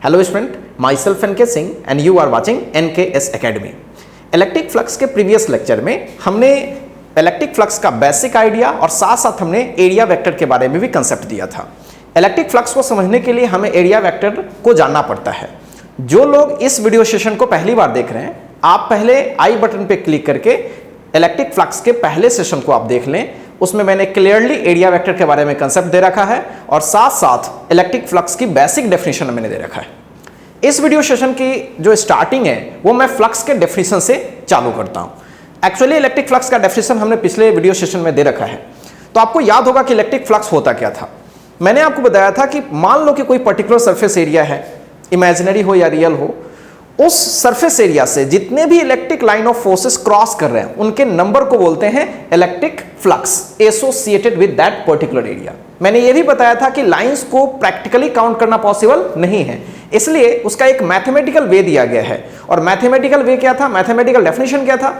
Hello student, myself NK Singh and you are watching NKS Academy। Electric flux के previous lecture में हमने electric flux का basic idea और साथ साथ हमने एरिया वेक्टर के बारे में भी कंसेप्ट दिया था। इलेक्ट्रिक फ्लक्स को समझने के लिए हमें एरिया वेक्टर को जानना पड़ता है। जो लोग इस वीडियो सेशन को पहली बार देख रहे हैं, आप पहले आई बटन पे क्लिक करके इलेक्ट्रिक फ्लक्स के पहले सेशन को आप देख लें। उसमें मैंने क्लियरली एरिया वेक्टर के बारे में कंसेप्ट दे रखा है और साथ साथ इलेक्ट्रिक फ्लक्स की बेसिक डेफिनेशन मैंने दे रखा है। इस वीडियो सेशन की जो स्टार्टिंग है वो मैं फ्लक्स के डेफिनेशन से चालू करता हूं। एक्चुअली इलेक्ट्रिक फ्लक्स का डेफिनेशन हमने पिछले वीडियो सेशन में दे रखा है, तो आपको याद होगा कि इलेक्ट्रिक फ्लक्स होता क्या था। मैंने आपको बताया था कि मान लो कि कोई पर्टिकुलर सरफेस एरिया है, इमेजिनरी हो या रियल हो, उस सरफेस एरिया से जितने भी electric line of forces cross कर रहे हैं उनके नंबर को बोलते हैं electric flux associated with that particular area. मैंने यह भी बताया था कि लाइंस को प्रैक्टिकली काउंट करना पॉसिबल नहीं है, इसलिए उसका एक मैथमेटिकल वे दिया गया है। और मैथमेटिकल वे क्या था, मैथमेटिकल डेफिनेशन क्या था,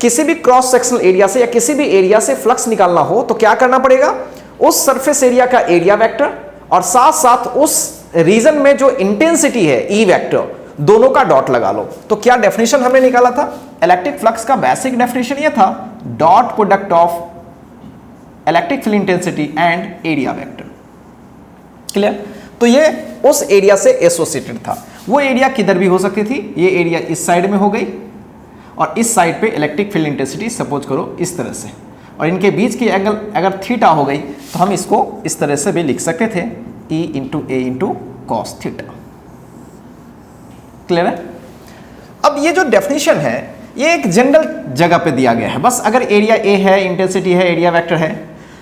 किसी भी क्रॉस सेक्शनल एरिया से या किसी भी एरिया से फ्लक्स निकालना हो तो क्या करना पड़ेगा, उस सरफेस एरिया का एरिया वेक्टर और साथ साथ उस रीजन में जो इंटेंसिटी है ई वेक्टर, दोनों का डॉट लगा लो। तो क्या डेफिनेशन हमने निकाला था, इलेक्ट्रिक फ्लक्स का बेसिक डेफिनेशन ये था, dot product of electric field intensity and area vector. Clear? तो ये उस एरिया से एसोसिएटेड था। वो एरिया किधर भी हो सकती थी, ये एरिया इस साइड में हो गई और इस साइड पे इलेक्ट्रिक फील्ड इंटेंसिटी सपोज करो इस तरह से, और इनके बीच की एंगल अगर थीटा हो गई तो हम इसको इस तरह से भी लिख सकते थे, E into A into cos theta. Clear है? अब ये जो डेफिनेशन है ये एक जनरल जगह पे दिया गया है। बस अगर एरिया ए है, इंटेंसिटी है, एरिया वेक्टर है,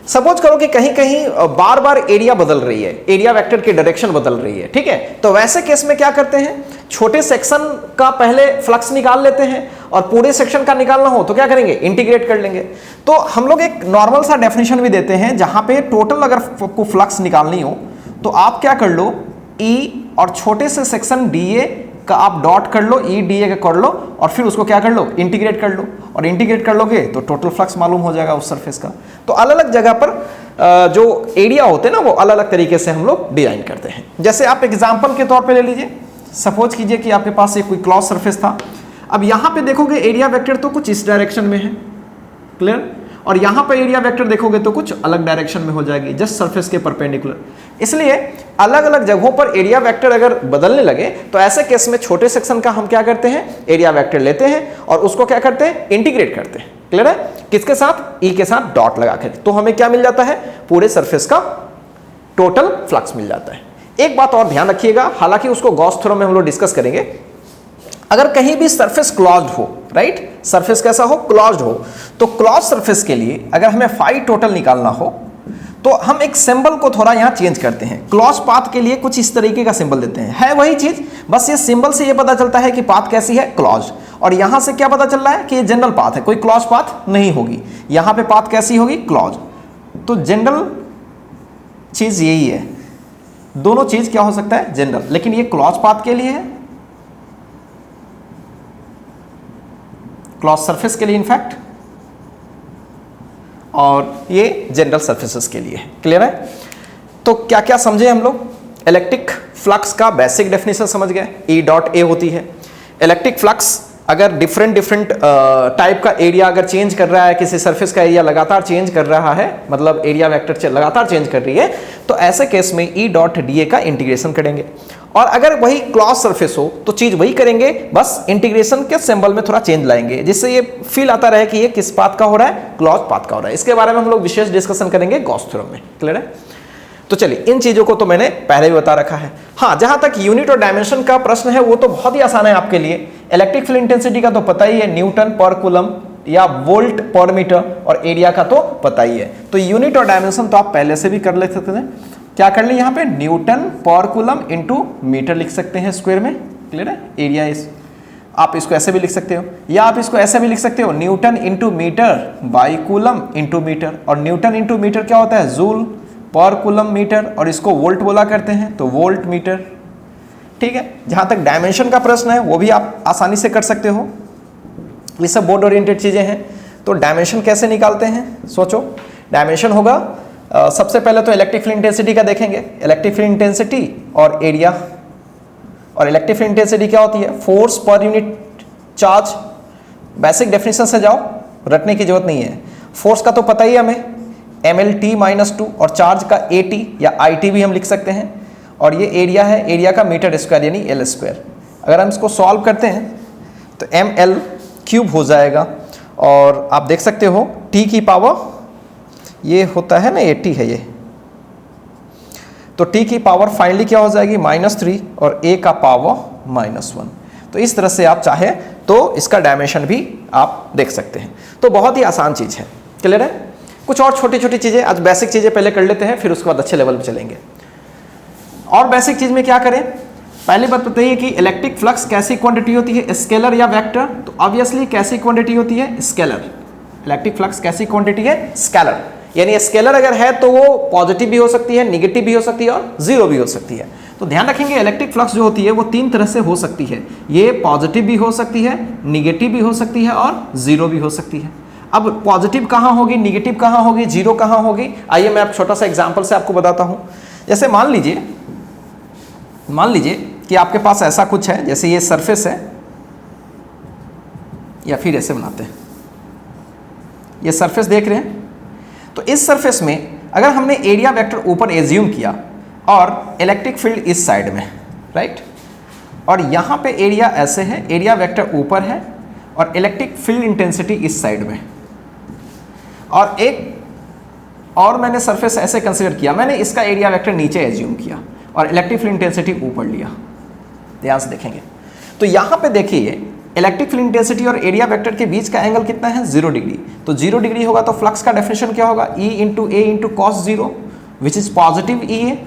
सपोज करो कि कहीं कहीं बार बार एरिया बदल रही है, एरिया वेक्टर की डायरेक्शन बदल रही है, ठीक है, तो वैसे केस में क्या करते हैं, छोटे सेक्शन का पहले फ्लक्स निकाल लेते हैं और पूरे सेक्शन का निकालना हो तो क्या करेंगे, इंटीग्रेट कर लेंगे। तो हम लोग एक नॉर्मल सा डेफिनेशन भी देते हैं जहां पे टोटल अगर आपको फ्लक्स निकालनी हो तो आप क्या कर लो, ई और छोटे से सेक्शन डी ए का आप डॉट कर लो, ई डी ए का कर लो और फिर उसको क्या कर लो, इंटीग्रेट कर लो, और इंटीग्रेट कर लोगे तो टोटल फ्लक्स मालूम हो जाएगा उस सरफेस का। तो अलग अलग जगह पर जो एरिया होते हैं ना वो अलग अलग तरीके से हम लोग डिजाइन करते हैं। जैसे आप एग्जांपल के तौर पे ले लीजिए, सपोज कीजिए कि आपके पास एक कोई क्लॉज सरफेस था। अब यहां पे देखोगे एरिया वेक्टर तो कुछ इस डायरेक्शन में है, क्लियर, और यहां पर एरिया वेक्टर देखोगे तो कुछ अलग डायरेक्शन में हो जाएगी, जस्ट सरफेस के परपेंडिकुलर। इसलिए अलग अलग जगहों पर एरिया वेक्टर अगर बदलने लगे तो ऐसे केस में छोटे सेक्शन का हम क्या करते हैं, एरिया वेक्टर लेते हैं और उसको क्या करते हैं, इंटीग्रेट करते हैं। क्लियर है? किसके साथ, ई के साथ डॉट लगा कर, तो हमें क्या मिल जाता है, पूरे सरफेस का टोटल फ्लक्स मिल जाता है। एक बात और ध्यान रखिएगा, हालांकि उसको गॉस थ्योरम में हम लोग डिस्कस करेंगे, अगर कहीं भी सरफेस क्लोज्ड हो, राइट, सरफेस कैसा हो, क्लोज्ड हो, तो क्लोज सरफेस के लिए अगर हमें फाई टोटल निकालना हो तो हम एक सिंबल को थोड़ा यहां चेंज करते हैं। क्लोज पाथ के लिए कुछ इस तरीके का सिंबल देते हैं, है वही चीज, बस ये सिंबल से ये पता चलता है कि पाथ कैसी है, क्लोज, और यहां से क्या पता चल रहा है कि ये जनरल पाथ है, कोई क्लोज पाथ नहीं होगी, यहां पे पाथ कैसी होगी, क्लोज। तो जनरल चीज यही है, दोनों चीज क्या हो सकता है, जनरल, लेकिन ये क्लोज पाथ के लिए है, क्लॉज सरफेस के लिए इनफैक्ट, और ये जनरल सरफेसेस के लिए है। क्लियर है? तो क्या क्या समझे हम लोग, इलेक्ट्रिक फ्लक्स का बेसिक डेफिनेशन समझ गए, ई डॉट ए होती है। इलेक्ट्रिक फ्लक्स अगर डिफरेंट टाइप का एरिया अगर चेंज कर रहा है, किसी सरफेस का एरिया लगातार चेंज कर रहा है, मतलब एरिया वेक्टर लगातार चेंज कर रही है, तो ऐसे केस में ई डॉट डी ए का इंटीग्रेशन करेंगे। और अगर वही क्लॉज सरफेस हो तो चीज वही करेंगे, बस इंटीग्रेशन के सिंबल में थोड़ा चेंज लाएंगे, जिससे ये फील आता रहे कि ये किस पाथ का हो रहा है, क्लॉज पाथ का हो रहा है। इसके बारे में हम लोग विशेष डिस्कशन करेंगे गॉस थ्योरम में। क्लियर है? तो चलिए, इन चीजों को तो मैंने पहले भी बता रखा है। हाँ, जहां तक यूनिट और डायमेंशन का प्रश्न है वो तो बहुत ही आसान है आपके लिए। इलेक्ट्रिक फील्ड इंटेंसिटी का तो पता ही है, न्यूटन पर कूलम या वोल्ट पर मीटर, और एरिया का तो पता ही है। तो यूनिट और डायमेंशन तो आप पहले से भी कर ले सकते थे। क्या कर ले, यहाँ पे न्यूटन पर कूलम इंटू मीटर लिख सकते हैं स्क्वायर में। क्लियर है? एरिया इस, आप इसको ऐसे भी लिख सकते हो या आप इसको ऐसे भी लिख सकते हो, newton into metre by coulomb into metre, और न्यूटन इंटू मीटर क्या होता है, जूल पर कूलम मीटर, और इसको वोल्ट बोला करते हैं तो वोल्ट मीटर। ठीक है? जहां तक डायमेंशन का प्रश्न है वो भी आप आसानी से कर सकते हो, ये सब बोर्ड ओरिएंटेड चीजें हैं। तो डायमेंशन कैसे निकालते हैं, सोचो। डायमेंशन होगा सबसे पहले तो इलेक्ट्रिक फील्ड इंटेंसिटी का देखेंगे, इलेक्ट्रिक फील्ड इंटेंसिटी और एरिया और इलेक्ट्रिक फील्ड इंटेंसिटी क्या होती है? Force per unit charge. Basic definition से जाओ, रटने की जरूरत नहीं है। फोर्स का तो पता ही है हमें, mlt-2, और चार्ज का at या it भी हम लिख सकते हैं, और ये एरिया है, एरिया का मीटर स्क्वायर यानी l स्क्वायर। अगर हम इसको सॉल्व करते हैं तो ml³ हो जाएगा, और आप देख सकते हो t की पावर ये होता है ना 80 है ये, तो t की पावर फाइनली क्या हो जाएगी? -3, और a का पावर -1। तो इस तरह से आप चाहे तो इसका डायमेंशन भी आप देख सकते हैं। तो बहुत ही आसान चीज़ है। क्लियर है? कुछ और छोटी छोटी चीज़ें, आज बेसिक चीज़ें पहले कर लेते हैं, फिर उसके बाद अच्छे लेवल पे चलेंगे। और बेसिक चीज़ में क्या करें? पहले बात बताइए कि इलेक्ट्रिक फ्लक्स कैसी क्वांटिटी होती है, स्केलर या वेक्टर? तो ऑब्वियसली कैसी क्वांटिटी होती है? स्केलर। इलेक्ट्रिक फ्लक्स कैसी क्वांटिटी है? स्केलर। यानी स्केलर अगर है तो वो पॉजिटिव भी हो सकती है, निगेटिव भी हो सकती है, और जीरो भी हो सकती है। तो ध्यान रखेंगे इलेक्ट्रिक फ्लक्स जो होती है वो 3 तरह से हो सकती है। ये पॉजिटिव भी हो सकती है, निगेटिव भी हो सकती है, और जीरो भी हो सकती है। अब पॉजिटिव कहाँ होगी, निगेटिव कहाँ होगी, जीरो कहाँ होगी? आइए मैं छोटा सा एग्जाम्पल से आपको बताता हूँ। जैसे मान लीजिए कि आपके पास ऐसा कुछ है, जैसे ये सरफेस है, या फिर ऐसे बनाते हैं, ये सरफेस देख रहे हैं। तो इस सरफेस में अगर हमने एरिया वेक्टर ऊपर एज्यूम किया और इलेक्ट्रिक फील्ड इस साइड में, राइट, और यहाँ पे एरिया ऐसे है, एरिया वेक्टर ऊपर है, और इलेक्ट्रिक फील्ड इंटेंसिटी इस साइड में, और और मैंने सरफेस ऐसे कंसीडर किया, मैंने इसका एरिया वेक्टर नीचे एज्यूम किया और इलेक्ट्रिक फील्ड इंटेंसिटी ऊपर लिया। ध्यान से देखेंगे तो यहाँ पे देखिए इलेक्ट्रिक फील्ड इंटेंसिटी और एरिया वेक्टर के बीच का एंगल कितना है? 0 डिग्री। तो 0 डिग्री होगा तो फ्लक्स का डेफिनेशन क्या होगा? E into A into cos 0, which is positive E A.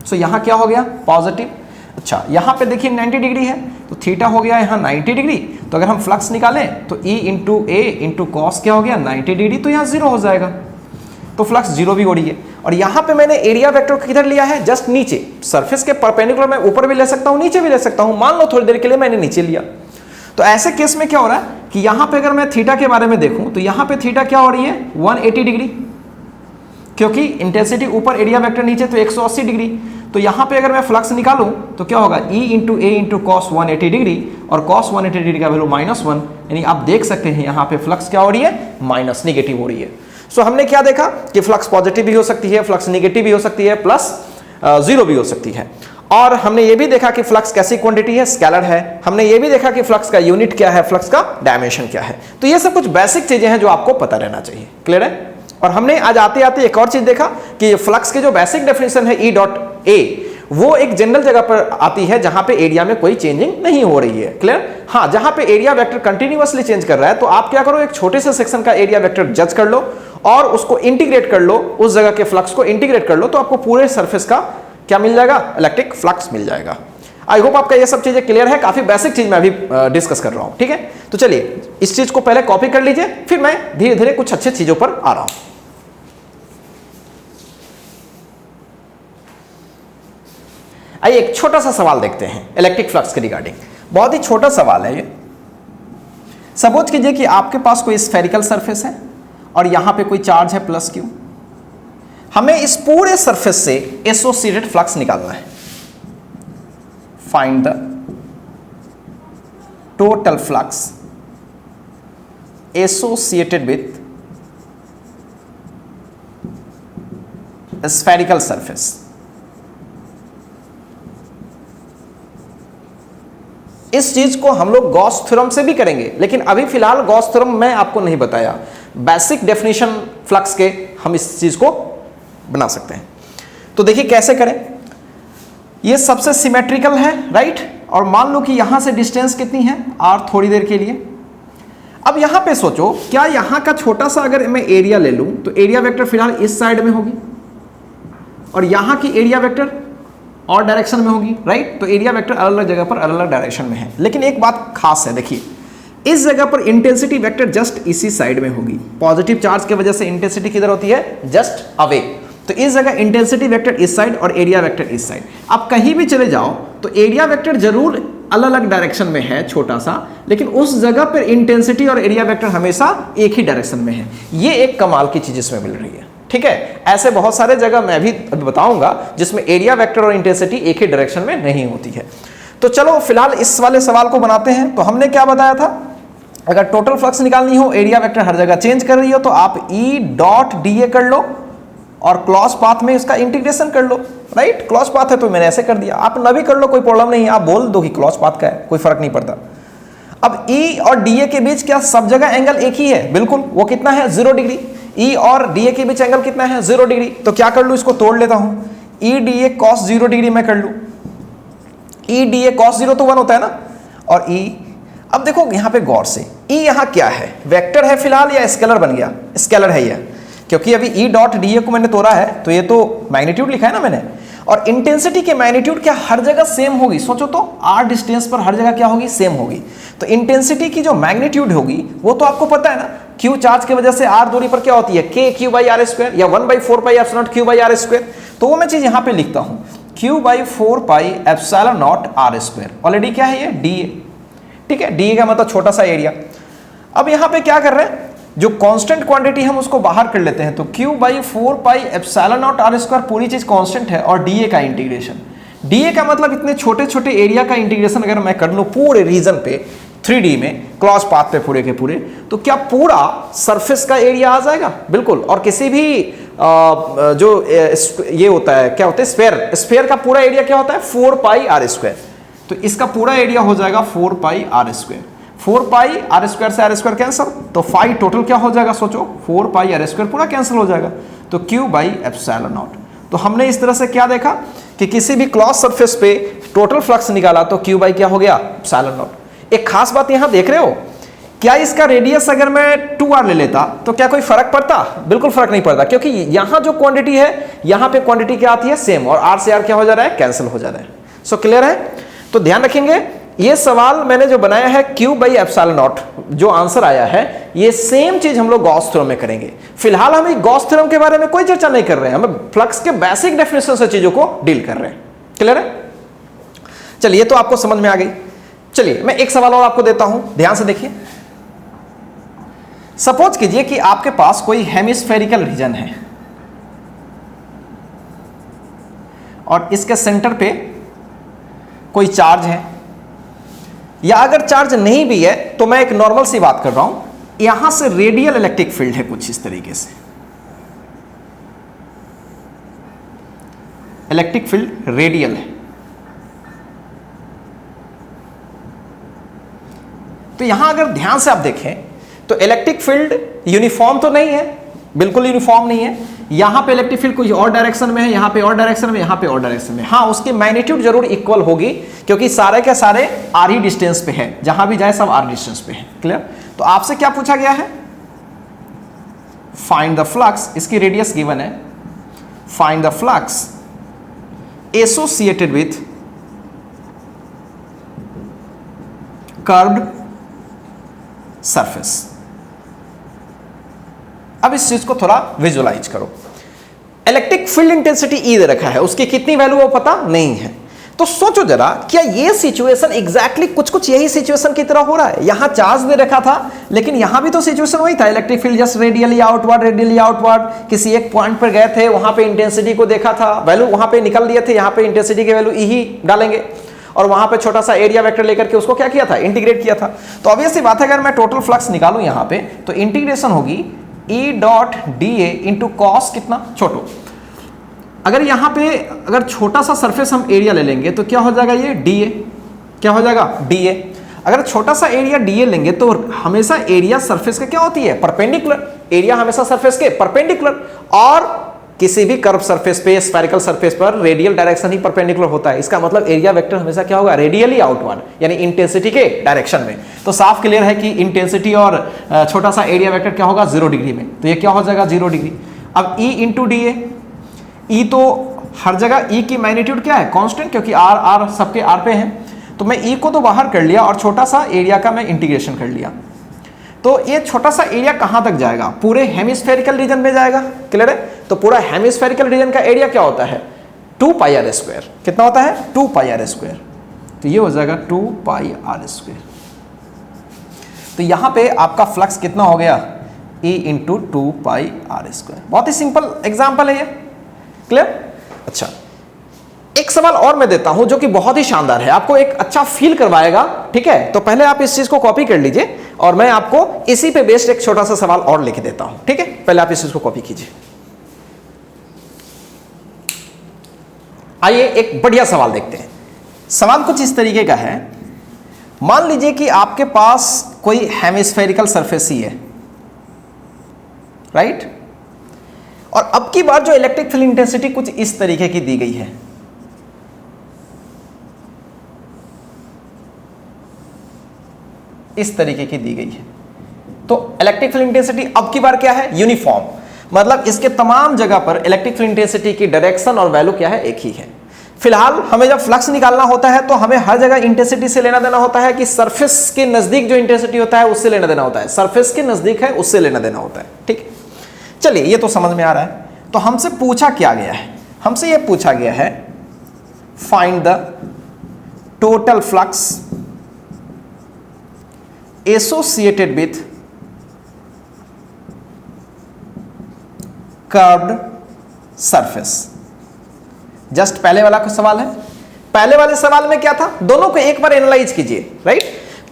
So यहाँ क्या हो गया? पॉजिटिव। अच्छा, यहाँ पे देखिए 90 डिग्री है, तो थीटा हो गया यहाँ 90 डिग्री। तो अगर हम फ्लक्स निकालें तो E into A into cos क्या हो गया? 90 डिग्री, तो यहाँ 0 हो जाएगा, तो फ्लक्स 0 भी हो रही है। और यहाँ पे मैंने एरिया वेक्टर को किधर लिया है? जस्ट नीचे। सरफेस के परपेंडिकुलर मैं ऊपर भी ले सकता हूँ, नीचे भी ले सकता हूँ। मान लो थोड़ी देर के लिए मैंने नीचे लिया, तो ऐसे केस में क्या हो रहा है कि यहाँ पे अगर मैं थीटा के बारे में देखूँ तो यहाँ पे थीटा क्या हो रही है? 180 डिग्री, क्योंकि इंटेंसिटी ऊपर, एरिया वेक्टर नीचे, तो 180 डिग्री। तो यहाँ पे अगर मैं फ्लक्स निकालूं तो क्या होगा? E into A into cos 180 degree, और कॉस 180 डिग्री का वैल्यू -1, यानी आप देख सकते हैं यहाँ पे फ्लक्स क्या हो रही है? माइनस, निगेटिव हो रही है। सो हमने क्या देखा कि फ्लक्स पॉजिटिव भी हो सकती है, फ्लक्स निगेटिव भी हो सकती है, प्लस 0 भी हो सकती है। और हमने ये भी देखा कि फ्लक्स कैसी क्वांटिटी है? स्केलर है। हमने ये भी देखा कि फ्लक्स का यूनिट क्या है, फ्लक्स का डायमेंशन क्या है। तो ये सब कुछ बेसिक चीजें हैं जो आपको पता रहना चाहिए। क्लियर है? और हमने आज आते आते एक और चीज देखा कि फ्लक्स के जो बेसिक डेफिनेशन है E.A, वो एक जनरल जगह पर आती है जहां पे एरिया में कोई चेंजिंग नहीं हो रही है। क्लियर? हाँ, जहां पे एरिया वेक्टर कंटिन्यूअसली चेंज कर रहा है तो आप क्या करो, एक छोटे से सेक्शन का एरिया वेक्टर जज कर लो और उसको इंटीग्रेट कर लो, उस जगह के फ्लक्स को इंटीग्रेट कर लो, तो आपको पूरे सरफेस का क्या मिल जाएगा? इलेक्ट्रिक फ्लक्स मिल जाएगा। आई होप आपका ये सब चीजें क्लियर है। काफी बेसिक चीज मैं अभी डिस्कस कर रहा हूं। ठीक है, तो चलिए इस चीज को पहले कॉपी कर लीजिए, फिर मैं धीरे धीरे कुछ अच्छे चीजों पर आ रहा हूं। आइए एक छोटा सा सवाल देखते हैं इलेक्ट्रिक फ्लक्स के रिगार्डिंग। बहुत ही छोटा सवाल है ये। सपोज कीजिए कि आपके पास कोई स्फेरिकल सरफेस है और यहां पे कोई चार्ज है +Q। हमें इस पूरे सरफेस से एसोसिएटेड फ्लक्स निकालना है। Find the total flux associated with spherical surface. इस चीज को हम लोग गॉस थ्योरम से भी करेंगे, लेकिन अभी फिलहाल गॉस थ्योरम मैं आपको नहीं बताया। बेसिक डेफिनेशन फ्लक्स के हम इस चीज को बना सकते हैं। तो देखिए कैसे करें। ये सबसे सिमेट्रिकल है, राइट, और मान लो कि यहां से डिस्टेंस कितनी है? r, थोड़ी देर के लिए। अब यहां पे सोचो, क्या यहां का छोटा सा अगर मैं एरिया ले लूं तो एरिया वेक्टर फिलहाल इस साइड में होगी और यहां की एरिया वेक्टर और डायरेक्शन में होगी, राइट। तो एरिया वेक्टर अलग अलग जगह पर अलग अलग डायरेक्शन में है। लेकिन एक बात खास है, देखिए इस जगह पर इंटेंसिटी वेक्टर जस्ट इसी साइड में होगी। पॉजिटिव चार्ज की वजह से इंटेंसिटी किधर होती है? Just away. तो इस जगह इंटेंसिटी वेक्टर इस साइड और एरिया वेक्टर इस साइड। आप कहीं भी चले जाओ तो एरिया वेक्टर जरूर अलग अलग डायरेक्शन में है छोटा सा, लेकिन उस जगह पर इंटेंसिटी और एरिया वेक्टर हमेशा एक ही डायरेक्शन में है। ये एक कमाल की चीज इसमें मिल रही है। ठीक ठीक है, ऐसे बहुत सारे जगह मैं भी अभी बताऊंगा जिसमें एरिया वेक्टर और इंटेंसिटी एक ही डायरेक्शन में नहीं होती है। तो चलो फिलहाल इस वाले सवाल को बनाते हैं। तो हमने क्या बताया था, अगर टोटल फ्लक्स निकालनी हो, एरिया वेक्टर हर जगह चेंज कर रही हो, तो आप ई डॉट डी ए कर लो और क्लॉज पाथ में इसका इंटीग्रेशन कर लो, राइट। क्लॉज पाथ है तो मैंने ऐसे कर दिया, आप न भी कर लो कोई प्रॉब्लम नहीं है, आप बोल दो कि क्लॉज पाथ का है, कोई फर्क नहीं पड़ता। अब ई और डी ए के बीच क्या सब जगह एंगल एक ही है? बिल्कुल। वो कितना है? 0 डिग्री। ई और डी ए के बीच एंगल कितना है? 0 डिग्री। तो क्या कर लूं, इसको तोड़ लेता हूं, E D A cos 0 degree मैं कर लूं। ई डी ए कॉस 0 तो 1 होता है ना, और ई, अब देखो यहां पे गौर से, ई यहां क्या है, वेक्टर है फिलहाल या स्केलर बन गया? स्केलर है यह, क्योंकि अभी ई डॉट डी ए को मैंने तोड़ा है तो ये तो मैग्नीट्यूड लिखा है ना मैंने। और इंटेंसिटी के मैग्नीट्यूड क्या हर जगह सेम होगी? सोचो तो, आर डिस्टेंस पर हर जगह क्या होगी? सेम होगी। तो इंटेंसिटी की जो मैग्नीट्यूड होगी वो तो आपको पता है ना, क्यू चार्ज की वजह से आर दूरी पर क्या होती है? के क्यू बाई आर स्क्वायर या 1/4 pi epsilon q by r square. तो वो मैं चीज यहां पे लिखता हूं, q/4 pi epsilon nought r square. Already क्या है ये? डी ए, ठीक है। डी ए का मतलब छोटा सा एरिया। अब यहां पे क्या कर रहे हैं, जो कांस्टेंट क्वांटिटी हम उसको बाहर कर लेते हैं, तो q/4 pi epsilon nought r square पूरी चीज कांस्टेंट है, और डी ए का इंटीग्रेशन, डी ए का मतलब इतने छोटे छोटे एरिया का इंटीग्रेशन अगर मैं कर लूं पूरे रीजन पे 3D में क्लॉज पाथ पे पूरे के पूरे, तो क्या पूरा सरफेस का एरिया आ जाएगा? बिल्कुल। और किसी भी जो ये होता है, क्या होता है, स्फेयर, स्फेयर का पूरा एरिया क्या होता है? 4 पाई आर स्क्वायर। तो इसका पूरा एरिया हो जाएगा 4 pi are square. 4 pi are square से आर स्क्वायर कैंसिल, तो फाई टोटल क्या हो जाएगा? सोचो, 4 पाई आर स्क्वायर पूरा कैंसिल हो जाएगा, तो क्यू बाई एप्सिलॉन नॉट। तो हमने इस तरह से क्या देखा कि किसी भी क्लॉज सरफेस पे टोटल फ्लक्स निकाला तो क्यू बाई क्या हो गया? Epsilon not. एक खास बात यहां देख रहे हो, क्या इसका रेडियस अगर मैं 2r ले लेता तो क्या कोई फर्क पड़ता? बिल्कुल फर्क नहीं पड़ता, क्योंकि यहां जो क्वांटिटी है यहां पे क्वांटिटी क्या आती है? सेम, और r से r क्या हो जा रहा है? कैंसिल हो जा रहा है। सो क्लियर है? तो ध्यान रखेंगे, ये सवाल मैंने जो बनाया है q बाई एप्सिलॉन नॉट, जो आंसर आया है, ये सेम चीज हम लोग गॉस थ्योरम में करेंगे। फिलहाल हम गॉस थ्योरम के बारे में कोई चर्चा नहीं कर रहे हैं, हम फ्लक्स के बेसिक डेफिनेशन से चीजों को डील कर रहे हैं। क्लियर है? चलिए, तो आपको समझ में आ गई। चलिए मैं एक सवाल और आपको देता हूं, ध्यान से देखिए। सपोज कीजिए कि आपके पास कोई हेमिस्फेरिकल रीजन है और इसके सेंटर पे कोई चार्ज है, या अगर चार्ज नहीं भी है तो मैं एक नॉर्मल सी बात कर रहा हूं, यहां से रेडियल इलेक्ट्रिक फील्ड है कुछ इस तरीके से, इलेक्ट्रिक फील्ड रेडियल है। तो यहां अगर ध्यान से आप देखें तो इलेक्ट्रिक फील्ड यूनिफॉर्म तो नहीं है, बिल्कुल यूनिफॉर्म नहीं है। यहां पे इलेक्ट्रिक फील्ड कोई और डायरेक्शन में है, यहां पे और डायरेक्शन में, यहां पे और डायरेक्शन में। हाँ, उसकी मैग्नीट्यूड जरूर इक्वल होगी, क्योंकि सारे के सारे आर ही डिस्टेंस पे है, जहां भी जाए सब आर डिस्टेंस पे है। क्लियर? तो आपसे क्या पूछा गया है? फाइंड द फ्लक्स, इसकी रेडियस गिवन है, find the flux associated with curved surface. अब इस चीज को थोड़ा विजुअलाइज करो। इलेक्ट्रिक फील्ड इंटेंसिटी ई दे रखा है, उसकी कितनी वैल्यू वो पता नहीं है। तो सोचो जरा, क्या ये सिचुएशन एग्जैक्टली कुछ यही सिचुएशन की तरह हो रहा है? यहां चार्ज दे रखा था, लेकिन यहां भी तो सिचुएशन वही था, electric field just radially outward किसी एक पॉइंट पर गए थे, वहां पे इंटेंसिटी को देखा था, वैल्यू वहां पे निकल दिए थे, यहां पे इंटेंसिटी की वैल्यू ई ही डालेंगे, और वहां पे छोटा सा एरिया वेक्टर लेकर के उसको क्या किया था? इंटीग्रेट किया था। तो ऑब्वियस सी बात है, अगर मैं टोटल फ्लक्स निकालूं यहां पे, तो इंटीग्रेशन होगी E dot D A into cos कितना? छोटो। अगर यहां पे अगर छोटा सा सरफेस हम एरिया ले लेंगे तो क्या हो जाएगा? ये डी ए, क्या हो जाएगा? D A. अगर छोटा सा एरिया डी ए लेंगे तो हमेशा एरिया सरफेस के क्या होती है? परपेंडिकुलर। एरिया हमेशा सरफेस के परपेंडिकुलर, और किसी भी कर्व सरफेस पे, स्फेरिकल सरफेस पर रेडियल डायरेक्शन ही परपेंडिकुलर होता है। इसका मतलब एरिया वेक्टर हमेशा क्या होगा? रेडियली आउटवर्ड, यानी इंटेंसिटी के डायरेक्शन में। तो साफ क्लियर है कि इंटेंसिटी और छोटा सा एरिया वेक्टर क्या होगा? 0 डिग्री में। तो ये क्या हो जाएगा? 0 डिग्री। अब ई इंटू डी ए, ई तो हर जगह ई की मैग्नीट्यूड क्या है? कांस्टेंट, क्योंकि आर सबके आर पे है। तो मैं ई को तो बाहर कर लिया और छोटा सा एरिया का मैं इंटीग्रेशन कर लिया। तो ये छोटा सा एरिया कहां तक जाएगा? पूरे हेमिस्फेरिकल रीजन में जाएगा। क्लियर है? तो पूरा हेमिस्फेरिकल रीजन का एरिया क्या होता है? 2 पाई आर स्क्वायर। कितना होता है? 2 पाई आर स्क्वायर। तो ये हो जाएगा 2 पाई आर स्क्वायर। तो यहां पे आपका फ्लक्स कितना हो गया? E into 2πr²। बहुत ही सिंपल एग्जाम्पल है ये, क्लियर। अच्छा, एक सवाल और मैं देता हूं जो कि बहुत ही शानदार है, आपको एक अच्छा फील करवाएगा, ठीक है। तो पहले आप इस चीज को कॉपी कर लीजिए और मैं आपको इसी पे बेस्ड एक छोटा सा सवाल और लिख देता हूं, ठीक है। पहले आप इस चीज को कॉपी कीजिए। आइए एक बढ़िया सवाल देखते हैं। सवाल कुछ इस तरीके का है, मान लीजिए कि आपके पास कोई हेमिस्फेरिकल सरफेस ही है, राइट। और अब की बार जो इलेक्ट्रिक फील्ड इंटेंसिटी कुछ इस तरीके की दी गई है, इस तरीके की दी गई है। तो इलेक्ट्रिक फील्ड इंटेंसिटी अब की बार क्या है, यूनिफॉर्म, मतलब इसके तमाम जगह पर इलेक्ट्रिक फील्ड इंटेंसिटी की डायरेक्शन और वैल्यू क्या है, एक ही है। फिलहाल हमें जब फ्लक्स निकालना होता है तो हमें हर जगह इंटेंसिटी से लेना देना होता है कि सरफेस के नजदीक जो इंटेंसिटी होता है उससे लेना देना होता है, सरफेस के नजदीक है उससे लेना देना होता है, ठीक। चलिए ये तो समझ में आ रहा है। तो हमसे पूछा क्या गया है, हमसे यह पूछा गया है find the total flux associated with curved surface. Just पहले वाला का सवाल है। पहले वाले सवाल में क्या था, दोनों को एक बार एनालाइज कीजिए, राइट।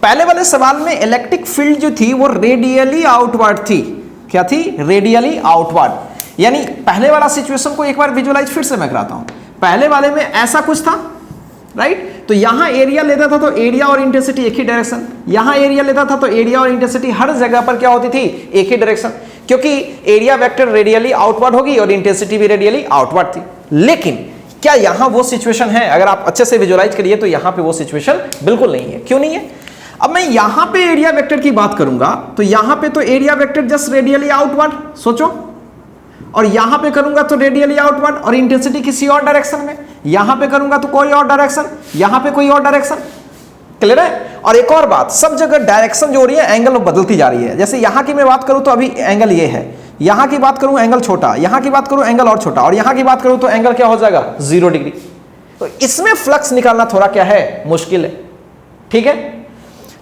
पहले वाले सवाल में इलेक्ट्रिक फील्ड जो थी वो रेडियली आउटवर्ड थी। क्या थी, रेडियली आउटवर्ड। यानी पहले वाला सिचुएशन को एक बार विजुअलाइज फिर से मैं कराता हूं। पहले वाले में ऐसा कुछ था, राइट। तो यहां एरिया लेता था तो एरिया और इंटेंसिटी एक ही डायरेक्शन, यहां एरिया लेता था तो एरिया और इंटेंसिटी हर जगह पर क्या होती थी, एक ही डायरेक्शन, क्योंकि एरिया वेक्टर रेडियली आउटवर्ड होगी और इंटेंसिटी भी रेडियली आउटवर्ड थी। लेकिन क्या यहां वो सिचुएशन है, अगर आप अच्छे से विजुअलाइज करिए तो यहां पे वो सिचुएशन बिल्कुल नहीं है। क्यों नहीं है, अब मैं यहां पे एरिया वेक्टर की बात करूंगा तो यहां पे तो area vector just radially outward, सोचो, और यहां पे करूंगा तो रेडियली आउटवर्ड और इंटेंसिटी किसी और डायरेक्शन में, यहां पे करूंगा तो कोई और डायरेक्शन, यहां पे कोई और डायरेक्शन, क्लियर है। और एक और बात, सब जगह डायरेक्शन जो हो रही है एंगल बदलती जा रही है। जैसे यहां की मैं बात करूं तो अभी एंगल ये है, यहां की बात करूं एंगल छोटा, यहां की बात करूं एंगल और छोटा, और यहां की बात करूं तो एंगल क्या हो जाएगा, 0 डिग्री। तो इसमें फ्लक्स निकालना थोड़ा क्या है, मुश्किल है, ठीक है।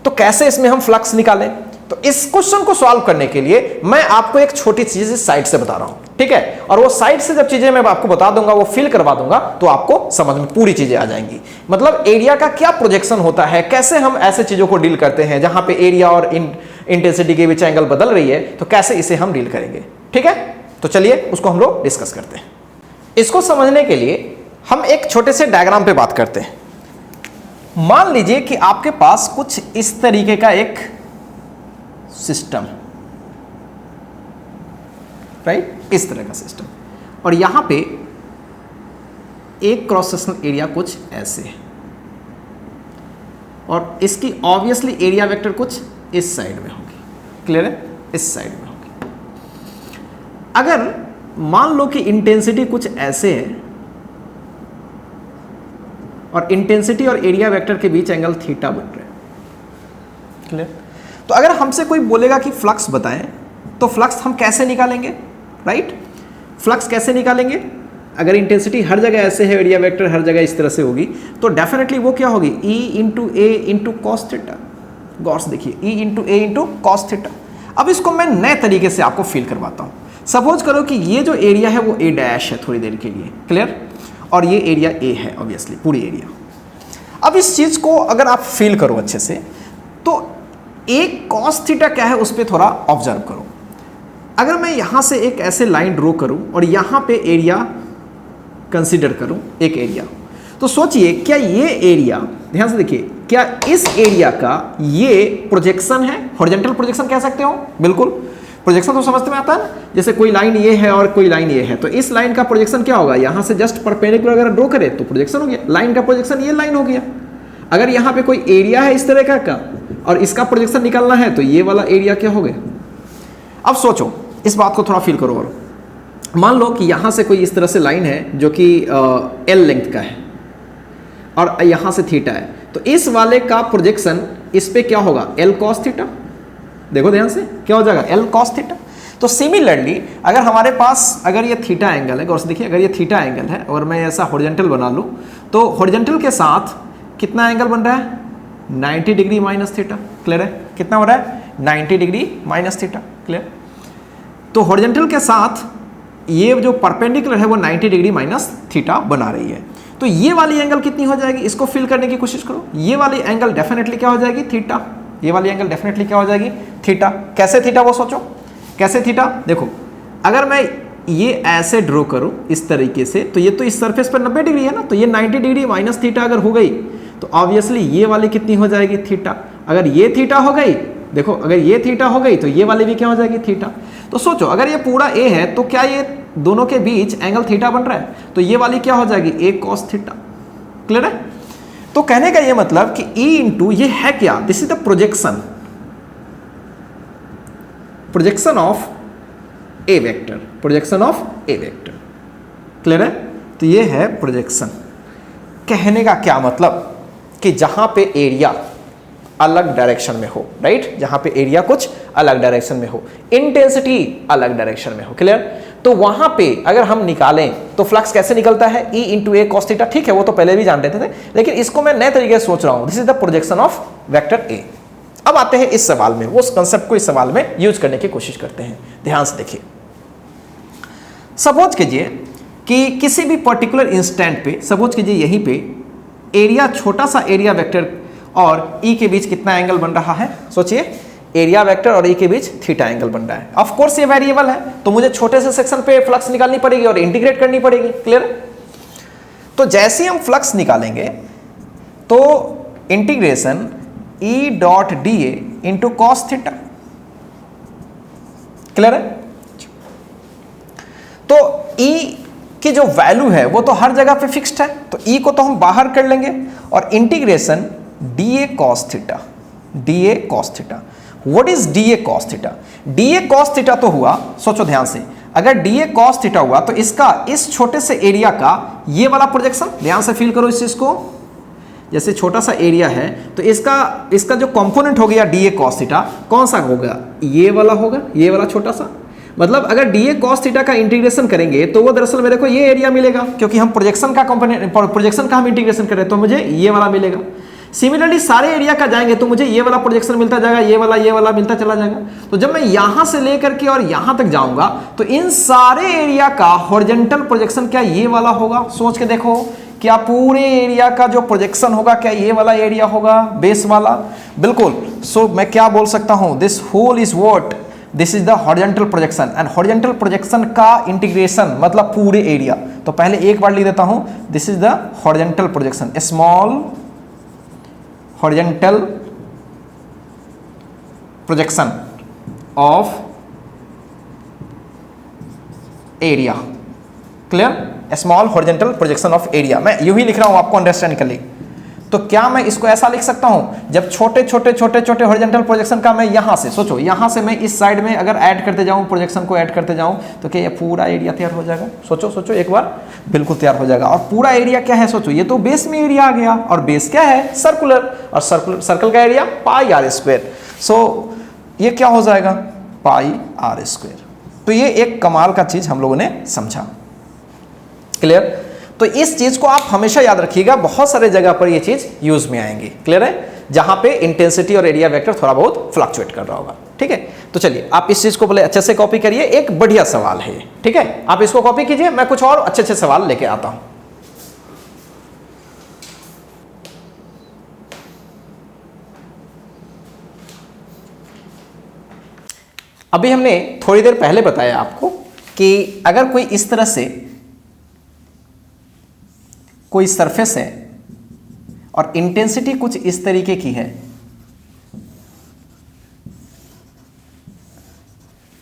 तो कैसे इसमें हम फ्लक्स निकालें, तो इस क्वेश्चन को सॉल्व करने के लिए मैं आपको एक छोटी चीज इस साइड से बता रहा हूं, ठीक है। और वो साइड से जब चीजें मैं आपको बता दूंगा, वो फील करवा दूंगा, तो आपको समझ में पूरी चीजें आ जाएंगी। मतलब एरिया का क्या प्रोजेक्शन होता है, कैसे हम ऐसे चीजों को डील करते हैं जहां पे एरिया और इंटेंसिटी के बीच एंगल बदल रही है, तो कैसे इसे हम डील करेंगे, ठीक है। तो चलिए उसको हम लोग डिस्कस करते हैं। इसको समझने के लिए हम एक छोटे से डायग्राम पे बात करते हैं। मान लीजिए कि आपके पास कुछ इस तरीके का एक सिस्टम, राइट, इस तरह का सिस्टम, और यहां पे एक क्रॉस सेक्शनल एरिया कुछ ऐसे है, और इसकी ऑब्वियसली एरिया वेक्टर कुछ इस साइड में होगी, क्लियर है, इस साइड में होगी। अगर मान लो कि इंटेंसिटी कुछ ऐसे है और इंटेंसिटी और एरिया वेक्टर के बीच एंगल थीटा बन रहा है, क्लियर। तो अगर हमसे कोई बोलेगा कि फ्लक्स बताएं, तो फ्लक्स हम कैसे निकालेंगे, राइट। फ्लक्स कैसे निकालेंगे, अगर इंटेंसिटी हर जगह ऐसे है, एरिया वेक्टर हर जगह इस तरह से होगी, तो डेफिनेटली वो क्या होगी, E into A into cos theta. Gauss देखिए, E into A into cos theta. अब इसको मैं नए तरीके से आपको फील करवाता हूं। सपोज करो कि ये जो एरिया है वो ए डैश है थोड़ी देर के लिए, क्लियर, और ये एरिया ए है ऑब्वियसली, पूरी एरिया। अब इस चीज को अगर आप फील करो अच्छे से, तो एक कॉस थीटा क्या है उस पर थोड़ा ऑब्जर्व करो। अगर मैं यहां से एक ऐसे लाइन ड्रॉ करूं और यहां पे एरिया कंसीडर करूं, एक एरिया, तो सोचिए क्या ये एरिया, ध्यान से देखिए, क्या इस एरिया का ये प्रोजेक्शन है, हॉरिजॉन्टल प्रोजेक्शन कह सकते हो, बिल्कुल। प्रोजेक्शन तो समझते में आता है ना, जैसे कोई लाइन ये है और कोई लाइन ये है, तो इस लाइन का प्रोजेक्शन क्या होगा, यहां से जस्ट परपेंडिकुलर अगर ड्रॉ करें तो प्रोजेक्शन हो गया, लाइन का प्रोजेक्शन ये लाइन हो गया। अगर यहां पे कोई एरिया है इस तरह का और इसका प्रोजेक्शन निकालना है तो ये वाला एरिया क्या हो गया। अब सोचो, इस बात को थोड़ा फील करो। और मान लो कि यहां से कोई इस तरह से लाइन है जो कि एल लेंथ का है और यहां से थीटा है, तो इस वाले का प्रोजेक्शन इस पे क्या होगा, एल कॉस थीटा। देखो ध्यान से, क्या हो जाएगा, एल कॉस थीटा। तो सिमिलरली अगर हमारे पास, अगर ये थीटा एंगल है, गौर से देखिए, अगर ये थीटा एंगल है और मैं ऐसा हॉरिजॉन्टल बना लूं, तो हॉरिजॉन्टल के साथ कितना एंगल बन रहा है, 90 डिग्री माइनस थीटा, क्लियर है। कितना हो रहा है, 90 डिग्री माइनस थीटा, क्लियर। तो हॉरिजॉन्टल के साथ ये जो परपेंडिकुलर है वो 90 डिग्री माइनस थीटा बना रही है। तो ये वाली एंगल कितनी हो जाएगी, इसको फिल करने की कोशिश करो। ये वाली एंगल डेफिनेटली क्या हो जाएगी, थीटा। ये वाली एंगल डेफिनेटली क्या हो जाएगी, थीटा। कैसे थीटा वो सोचो, कैसे थीटा। देखो अगर मैं ये ऐसे ड्रॉ करूं इस तरीके से, तो ये तो इस सरफेस पर 90 डिग्री है ना, तो ये 90 डिग्री माइनस थीटा अगर हो गई तो ऑब्वियसली ये वाली कितनी हो जाएगी, थीटा। अगर ये थीटा हो गई, देखो अगर ये थीटा हो गई तो ये वाली भी क्या हो जाएगी, थीटा। तो सोचो अगर ये पूरा ए है तो क्या ये दोनों के बीच एंगल थीटा बन रहा है, तो ये वाली क्या हो जाएगी, ए कॉस थीटा। क्लियर है। तो कहने का ये मतलब कि E इंटू ये है क्या, this is the projection, projection of A vector, projection of A vector. Clear है। तो ये है प्रोजेक्शन। कहने का क्या मतलब कि जहां पे एरिया अलग डायरेक्शन में हो, राइट, जहां पे एरिया कुछ अलग डायरेक्शन में हो, इंटेंसिटी अलग डायरेक्शन में हो। क्लियर। तो वहां पे अगर हम निकालें तो फ्लक्स कैसे निकलता है, E इंटू ए कॉस थीटा। ठीक है, वो तो पहले भी जानते थे, लेकिन इसको मैं नए तरीके से सोच रहा हूं। This is the projection of vector A. अब आते हैं इस सवाल में, उस कंसेप्ट को इस सवाल में यूज करने की कोशिश करते हैं। ध्यान से देखिए, सपोज कीजिए कि किसी भी पर्टिकुलर इंस्टेंट पे, सपोज कीजिए यहीं पे एरिया, छोटा सा एरिया वेक्टर और E के बीच कितना एंगल बन रहा है, सोचिए एरिया वेक्टर और E के बीच थीटा एंगल बन रहा है। ऑफ कोर्स ये वेरिएबल है, तो मुझे छोटे से सेक्शन पे फ्लक्स निकालनी पड़ेगी और इंटीग्रेट करनी पड़ेगी। क्लियर। तो जैसे ही हम फ्लक्स निकालेंगे तो integration E dot D A into cos theta. Clear है। तो E की जो वैल्यू है वो तो हर जगह पे फिक्स्ड है, तो E को तो हम बाहर कर लेंगे और integration D A cos theta, D A cos theta. What is D A cos theta, D A cos theta तो हुआ, सोचो ध्यान से, अगर डी ए कॉस थीटा हुआ तो इसका इस छोटे से एरिया का ये वाला प्रोजेक्शन, ध्यान से फील करो इस चीज को, जैसे छोटा सा एरिया है तो इसका जो कंपोनेंट हो गया डी ए कॉस थीटा, कौन सा होगा, ये वाला होगा, ये वाला छोटा सा। मतलब अगर डी ए कॉस थीटा का इंटीग्रेशन करेंगे तो वो दरअसल मेरे को ये एरिया मिलेगा, क्योंकि हम प्रोजेक्शन का कंपोनेंट, प्रोजेक्शन का हम इंटीग्रेशन करें तो मुझे ये वाला मिलेगा। सिमिलरली सारे एरिया का जाएंगे तो मुझे ये वाला प्रोजेक्शन मिलता जाएगा, ये वाला मिलता चला जाएगा। तो जब मैं यहां से लेकर के और यहां तक जाऊंगा तो इन सारे एरिया का हॉरिजॉन्टल प्रोजेक्शन क्या ये वाला होगा, सोच के देखो, क्या पूरे एरिया का जो प्रोजेक्शन होगा क्या ये वाला एरिया होगा, बेस वाला। बिल्कुल। सो मैं क्या बोल सकता हूं, this whole is what, this is the horizontal projection. And horizontal projection का इंटीग्रेशन मतलब पूरे एरिया। तो पहले एक बार लिख देता हूं, this is the horizontal projection, small horizontal projection of area. Clear. Small horizontal projection of area, मैं यूं ही लिख रहा हूं आपको अंडरस्टैंड कर ली। तो क्या मैं इसको ऐसा लिख सकता हूं, जब छोटे छोटे हॉरिजॉन्टल प्रोजेक्शन का मैं यहां से, सोचो यहां से मैं इस साइड में अगर ऐड करते जाऊं, प्रोजेक्शन को ऐड करते जाऊं, तो क्या ये पूरा एरिया तैयार हो जाएगा। सोचो एक बार, बिल्कुल तैयार हो जाएगा। और पूरा एरिया क्या है, सोचो ये तो बेस में एरिया आ गया, और बेस क्या है, सर्कुलर, और सर्कल का एरिया पाई आर स्क्वायर। सो ये क्या हो जाएगा, पाई आर स्क्वायर। तो ये एक कमाल का चीज हम लोगों ने समझा। क्लियर। तो इस चीज को आप हमेशा याद रखिएगा, बहुत सारे जगह पर ये चीज यूज में आएंगी। क्लियर है, जहां पे इंटेंसिटी और एरिया वेक्टर थोड़ा बहुत फ्लक्चुएट कर रहा होगा। ठीक है, तो चलिए आप इस चीज को बोले अच्छे से कॉपी करिए, एक बढ़िया सवाल है। ठीक है, आप इसको कॉपी कीजिए, मैं कुछ और अच्छे सवाल लेके आता हूं। अभी हमने थोड़ी देर पहले बताया आपको कि अगर कोई इस तरह से कोई सरफेस है और इंटेंसिटी कुछ इस तरीके की है,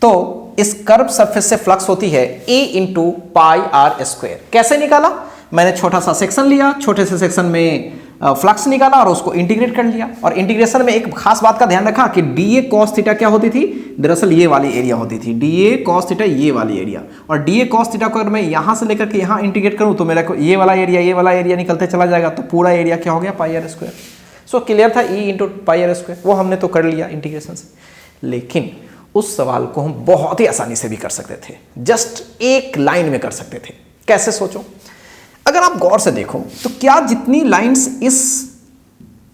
तो इस कर्व सरफेस से फ्लक्स होती है E into pi are square. कैसे निकाला, मैंने छोटा सा सेक्शन लिया, छोटे से सेक्शन में फ्लक्स निकाला और उसको इंटीग्रेट कर लिया। और इंटीग्रेशन में एक खास बात का ध्यान रखा कि डी ए कॉस थीटा क्या होती थी, दरअसल ये वाली एरिया होती थी, डी ए कॉस थीटा ये वाली एरिया। और डी ए कॉस थीटा को अगर मैं यहाँ से लेकर के यहाँ इंटीग्रेट करूँ तो मेरा को ये वाला एरिया निकलते चला जाएगा, तो पूरा एरिया क्या हो गया, pi are square. So clear था, E into pi are square, वो हमने तो कर लिया इंटीग्रेशन से। लेकिन उस सवाल को हम बहुत ही आसानी से भी कर सकते थे, जस्ट एक लाइन में कर सकते थे। कैसे, सोचो, अगर आप गौर से देखो तो क्या जितनी लाइंस इस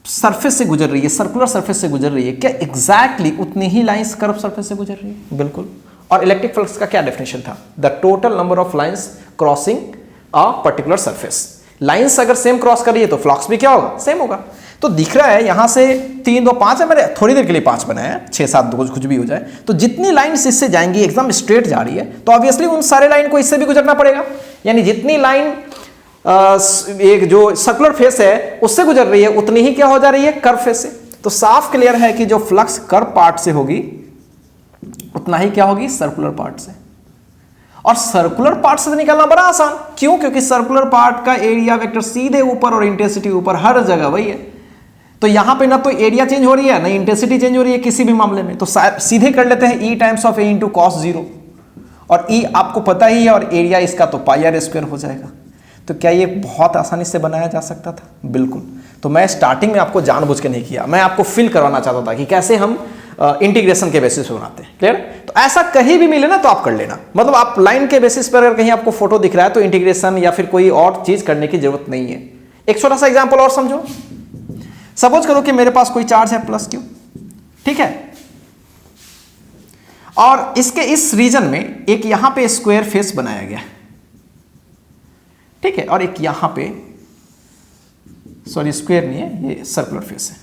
सरफेस से गुजर रही है, सर्कुलर सरफेस से गुजर रही है, क्या एग्जैक्टली उतनी ही लाइंस कर्व सरफेस से गुजर रही है? बिल्कुल। और इलेक्ट्रिक फ्लक्स का क्या डेफिनेशन था? The total number of lines crossing a particular surface. Lines अगर सेम क्रॉस कर रही है तो फ्लक्स भी क्या होगा? सेम होगा। तो दिख रहा है यहां से 3 2 5 है, मैंने थोड़ी देर के लिए 5 बनाया है, 6 7 कुछ भी हो जाए। तो जितनी लाइंस इससे जाएंगी एकदम स्ट्रेट जा रही है, तो ऑब्वियसली उन सारे लाइन को इससे भी गुजरना पड़ेगा। यानी जितनी लाइन एक जो सर्कुलर फेस है उससे गुजर रही है उतनी ही क्या हो जा रही है? कर्व फेस से। तो साफ क्लियर है कि जो फ्लक्स कर्व पार्ट से होगी उतना ही क्या होगी? सर्कुलर पार्ट से। और सर्कुलर पार्ट से निकालना बड़ा आसान। क्यों? क्योंकि सर्कुलर पार्ट का एरिया वेक्टर सीधे ऊपर और इंटेंसिटी ऊपर, हर जगह वही है। तो यहां पे ना तो एरिया चेंज हो रही है ना इंटेंसिटी चेंज हो रही है किसी भी मामले में। तो सीधे कर लेते हैं E times of A into cos 0, और E आपको पता ही है, और एरिया इसका तो पाई आर स्क्वायर हो जाएगा। तो क्या ये बहुत आसानी से बनाया जा सकता था? बिल्कुल। तो मैं स्टार्टिंग में आपको जानबूझ के नहीं किया, मैं आपको फील करवाना चाहता था कि कैसे हम इंटीग्रेशन के बेसिस पे बनाते हैं। क्लियर? तो ऐसा कहीं भी मिले ना तो आप कर लेना। मतलब आप लाइन के बेसिस पर अगर कहीं आपको फोटो दिख रहा है तो इंटीग्रेशन या फिर कोई और चीज करने की जरूरत नहीं है। एक छोटा सा एग्जांपल और समझो। सपोज करो कि मेरे पास कोई चार्ज है प्लस क्यू, ठीक है, और इसके इस रीजन में एक यहां पे स्क्वायर फेस बनाया गया, ठीक है, और एक यहां पे, सॉरी स्क्वायर नहीं है, ये सर्कुलर फेस है,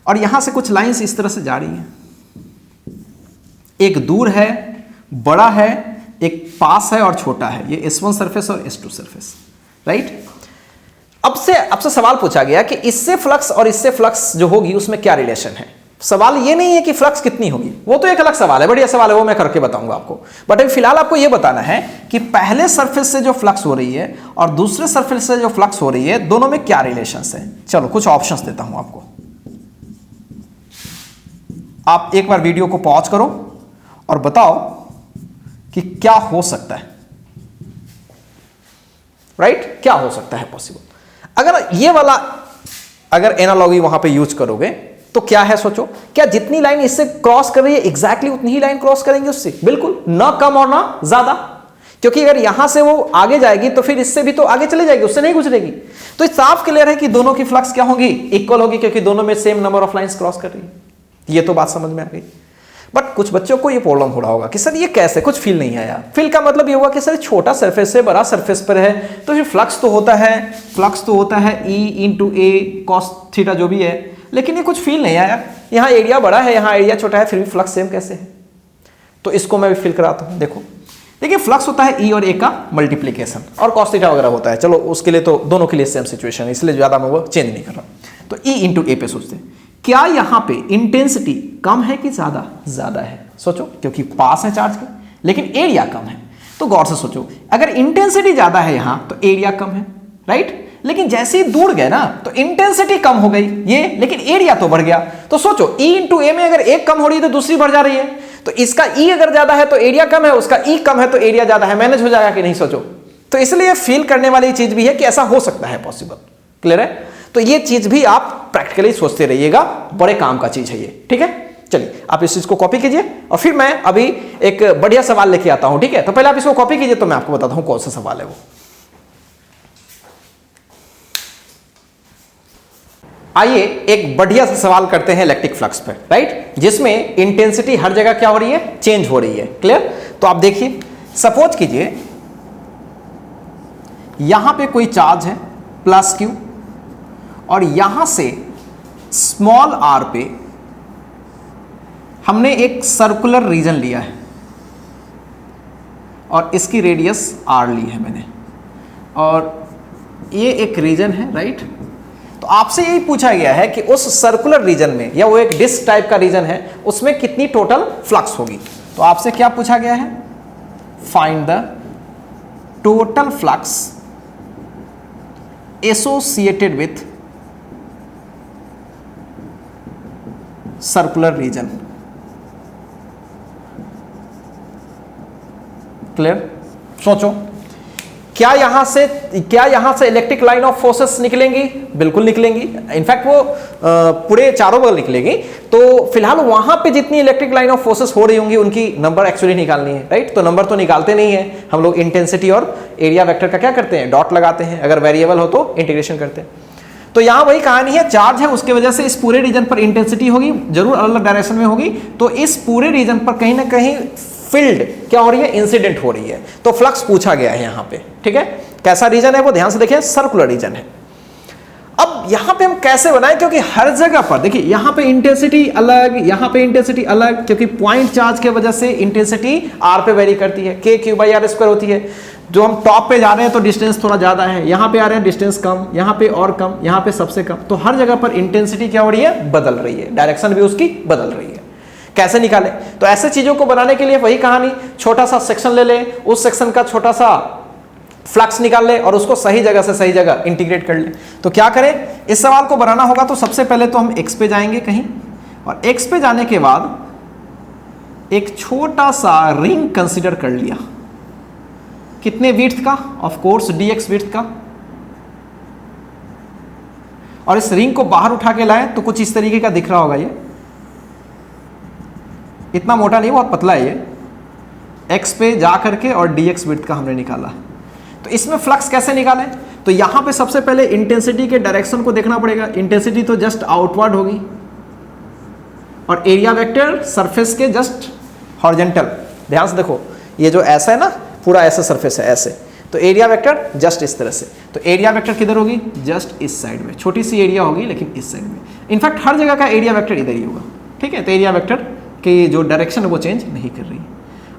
और यहां से कुछ लाइंस इस तरह से जा रही हैं। एक दूर है, बड़ा है, एक पास है और छोटा है। ये S1 सरफेस और S2 सरफेस, राइट। अब से आपसे सवाल पूछा गया कि इससे फ्लक्स और इससे फ्लक्स जो होगी उसमें क्या रिलेशन है। सवाल ये नहीं है कि फ्लक्स कितनी होगी, वो तो एक अलग सवाल है, बढ़िया सवाल है, वो मैं करके बताऊंगा आपको। बट अभी फिलहाल आपको ये बताना है कि पहले सरफेस से जो फ्लक्स हो रही है और दूसरे सरफेस से जो फ्लक्स हो रही है दोनों में क्या रिलेशन है। चलो कुछ ऑप्शंस देता हूं आपको। आप एक बार वीडियो को पॉज करो और बताओ कि क्या हो सकता है, राइट, क्या हो सकता है पॉसिबल। अगर ये वाला अगर एनालॉजी वहां पे यूज करोगे तो क्या है, सोचो, क्या जितनी लाइन इससे क्रॉस कर रही है एग्जैक्टली उतनी ही लाइन क्रॉस करेंगे उससे? बिल्कुल, ना कम और ना ज्यादा, क्योंकि अगर यहां से वो आगे जाएगी तो फिर इससे भी तो आगे चले जाएगी, उससे नहीं गुजरेगी। तो साफ क्लियर है कि दोनों की फ्लक्स क्या होगी? इक्वल होगी, क्योंकि दोनों में same number of lines cross कर रही है। ये तो बात समझ में आ गई। बट कुछ बच्चों को ये प्रॉब्लम हो रहा होगा कि सर ये कैसे, कुछ फील नहीं आया। फील का मतलब ये हुआ कि सर छोटा सरफेस से बड़ा सरफेस पर है तो फिर फ्लक्स तो होता है E into A cos theta जो भी है, लेकिन ये कुछ फील नहीं आया। यहाँ एरिया बड़ा है, यहाँ एरिया छोटा है, फिर भी फ्लक्स सेम कैसे है? तो इसको मैं भी फील कराता हूँ। देखो, देखिए फ्लक्स होता है E और A का मल्टीप्लीकेशन, और कॉस थीटा वगैरह होता है। चलो उसके लिए तो दोनों के लिए सेम सिचुएशन है, इसलिए ज्यादा मैं वो चेंज नहीं कर रहा। तो E इंटू A पे सोचते हैं, क्या यहां पे इंटेंसिटी कम है कि ज्यादा? ज्यादा है। सोचो, क्योंकि पास है चार्ज के, लेकिन एरिया कम है। तो गौर से सोचो, अगर इंटेंसिटी ज्यादा है यहां तो एरिया कम है, राइट। लेकिन जैसे ही दूर गए ना तो इंटेंसिटी कम हो गई ये, लेकिन एरिया तो बढ़ गया। तो सोचो E इंटू A में अगर एक कम हो रही है तो दूसरी बढ़ जा रही है। तो इसका E अगर ज्यादा है तो एरिया कम है, उसका E कम है तो एरिया ज्यादा है। मैनेज हो जाएगा कि नहीं? सोचो। तो इसलिए फील करने वाली चीज भी है कि ऐसा हो सकता है, पॉसिबल। क्लियर है? तो ये चीज भी आप प्रैक्टिकली सोचते रहिएगा, बड़े काम का चीज है ये, ठीक है। चलिए आप इस चीज को कॉपी कीजिए और फिर मैं अभी एक बढ़िया सवाल लेके आता हूं, ठीक है। तो पहले आप इसको कॉपी कीजिए तो मैं आपको बताता हूं कौन सा सवाल है वो। आइए एक बढ़िया सा सवाल करते हैं इलेक्ट्रिक फ्लक्स पर, राइट, जिसमें इंटेंसिटी हर जगह क्या हो रही है? चेंज हो रही है। क्लियर? तो आप देखिए, सपोज कीजिए यहां पे कोई चार्ज है प्लस Q, और यहां से स्मॉल r पे हमने एक सर्कुलर रीजन लिया है और इसकी रेडियस r ली है मैंने, और ये एक रीजन है, राइट। तो आपसे यही पूछा गया है कि उस सर्कुलर रीजन में, या वो एक डिस्क टाइप का रीजन है, उसमें कितनी टोटल फ्लक्स होगी। तो आपसे क्या पूछा गया है? Find the total flux associated with circular region. Clear? सोचो, क्या यहां से इलेक्ट्रिक लाइन ऑफ फोर्सेस निकलेंगी? बिल्कुल निकलेंगी। इनफैक्ट वो पूरे चारों बगल निकलेंगी। तो फिलहाल वहां पे जितनी इलेक्ट्रिक लाइन ऑफ फोर्सेस हो रही होंगी उनकी नंबर एक्चुअली निकालनी है, राइट। तो नंबर तो निकालते नहीं है हम लोग, इंटेंसिटी और एरिया वेक्टर का क्या करते हैं? डॉट लगाते हैं। अगर वेरिएबल हो तो इंटीग्रेशन करते हैं। तो यहां वही कहानी है, चार्ज है, उसके वजह से इस पूरे रीजन पर इंटेंसिटी होगी, जरूर अलग अलग डायरेक्शन में होगी। तो इस पूरे रीजन पर कहीं ना कहीं फील्ड क्या हो रही है, इंसिडेंट हो रही है। तो फ्लक्स पूछा गया है यहां पे, ठीक है। कैसा रीजन है वो ध्यान से देखें, सर्कुलर रीजन है। अब यहां पे हम कैसे बनाएं, क्योंकि हर जगह पर देखिए यहां पे इंटेंसिटी अलग, यहां पे इंटेंसिटी अलग, क्योंकि पॉइंट चार्ज के वजह से इंटेंसिटी r पे वेरी करती है, k q by r square होती है। जो हम टॉप पे जा रहे हैं तो डिस्टेंस थोड़ा ज्यादा है, यहां पे आ रहे हैं डिस्टेंस कम, यहां पे और कम, यहां पे सबसे कम। तो हर जगह पर इंटेंसिटी क्या हो रही है, बदल रही है, डायरेक्शन भी उसकी बदल रही है। कैसे निकाले, तो ऐसे चीजों को बनाने के लिए वही कहानी, छोटा सा सेक्शन ले ले, उस सेक्शन का छोटा सा फ्लक्स निकाल ले और उसको सही जगह से सही जगह इंटीग्रेट कर ले। तो क्या करें, इस सवाल को बनाना होगा तो सबसे पहले तो हम x पे जाएंगे कहीं, और x पे जाने के बाद एक छोटा सा रिंग कंसीडर कर लिया। कितने विड्थ का, ऑफ कोर्स dx विड्थ का, और इस रिंग को बाहर उठा के लाए तो कुछ इस तरीके का दिख रहा होगा। ये इतना मोटा नहीं, बहुत पतला है ये। x पे जा करके और dx विड्थ का हमने निकाला। तो इसमें फ्लक्स कैसे निकालें, तो यहां पे सबसे पहले इंटेंसिटी के डायरेक्शन को देखना पड़ेगा। इंटेंसिटी तो जस्ट आउटवर्ड होगी और एरिया वेक्टर सरफेस के जस्ट हॉरिजॉन्टल। ध्यान से देखो, ये जो ऐसा है ना, पूरा ऐसा सरफेस है ऐसे, तो एरिया वेक्टर जस्ट इस तरह से। तो एरिया वेक्टर किधर होगी, जस्ट इस साइड में, छोटी सी एरिया होगी लेकिन इस साइड में। इनफैक्ट हर जगह का एरिया वेक्टर इधर ही होगा, ठीक है। तो एरिया वेक्टर की जो डायरेक्शन है वो चेंज नहीं कर रही है।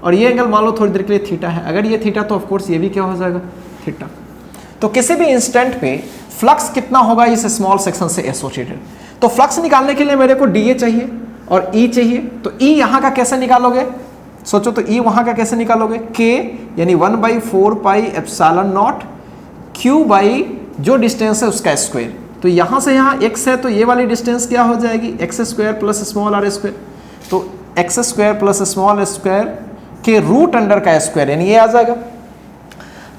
और ये एंगल मान लो थोड़ी देर के लिए थीटा है, अगर ये थीटा तो ऑफ कोर्स ये भी क्या हो जाएगा, थीटा। तो किसी भी इंस्टेंट पे फ्लक्स कितना होगा इस स्मॉल सेक्शन से एसोसिएटेड। तो फ्लक्स निकालने के लिए मेरे को डीए चाहिए और ई चाहिए। तो ई यहाँ का कैसे निकालोगे, सोचो, तो ई वहाँ का कैसे निकालोगे, के यानी 1/4 pi epsilon not Q by जो डिस्टेंस है उसका स्क्वायर। तो यहाँ से यहाँ x है तो ये वाली डिस्टेंस क्या हो जाएगी, x square plus small are square. तो X square plus small square के रूट अंडर का स्क्वायर यानी ये आ जाएगा।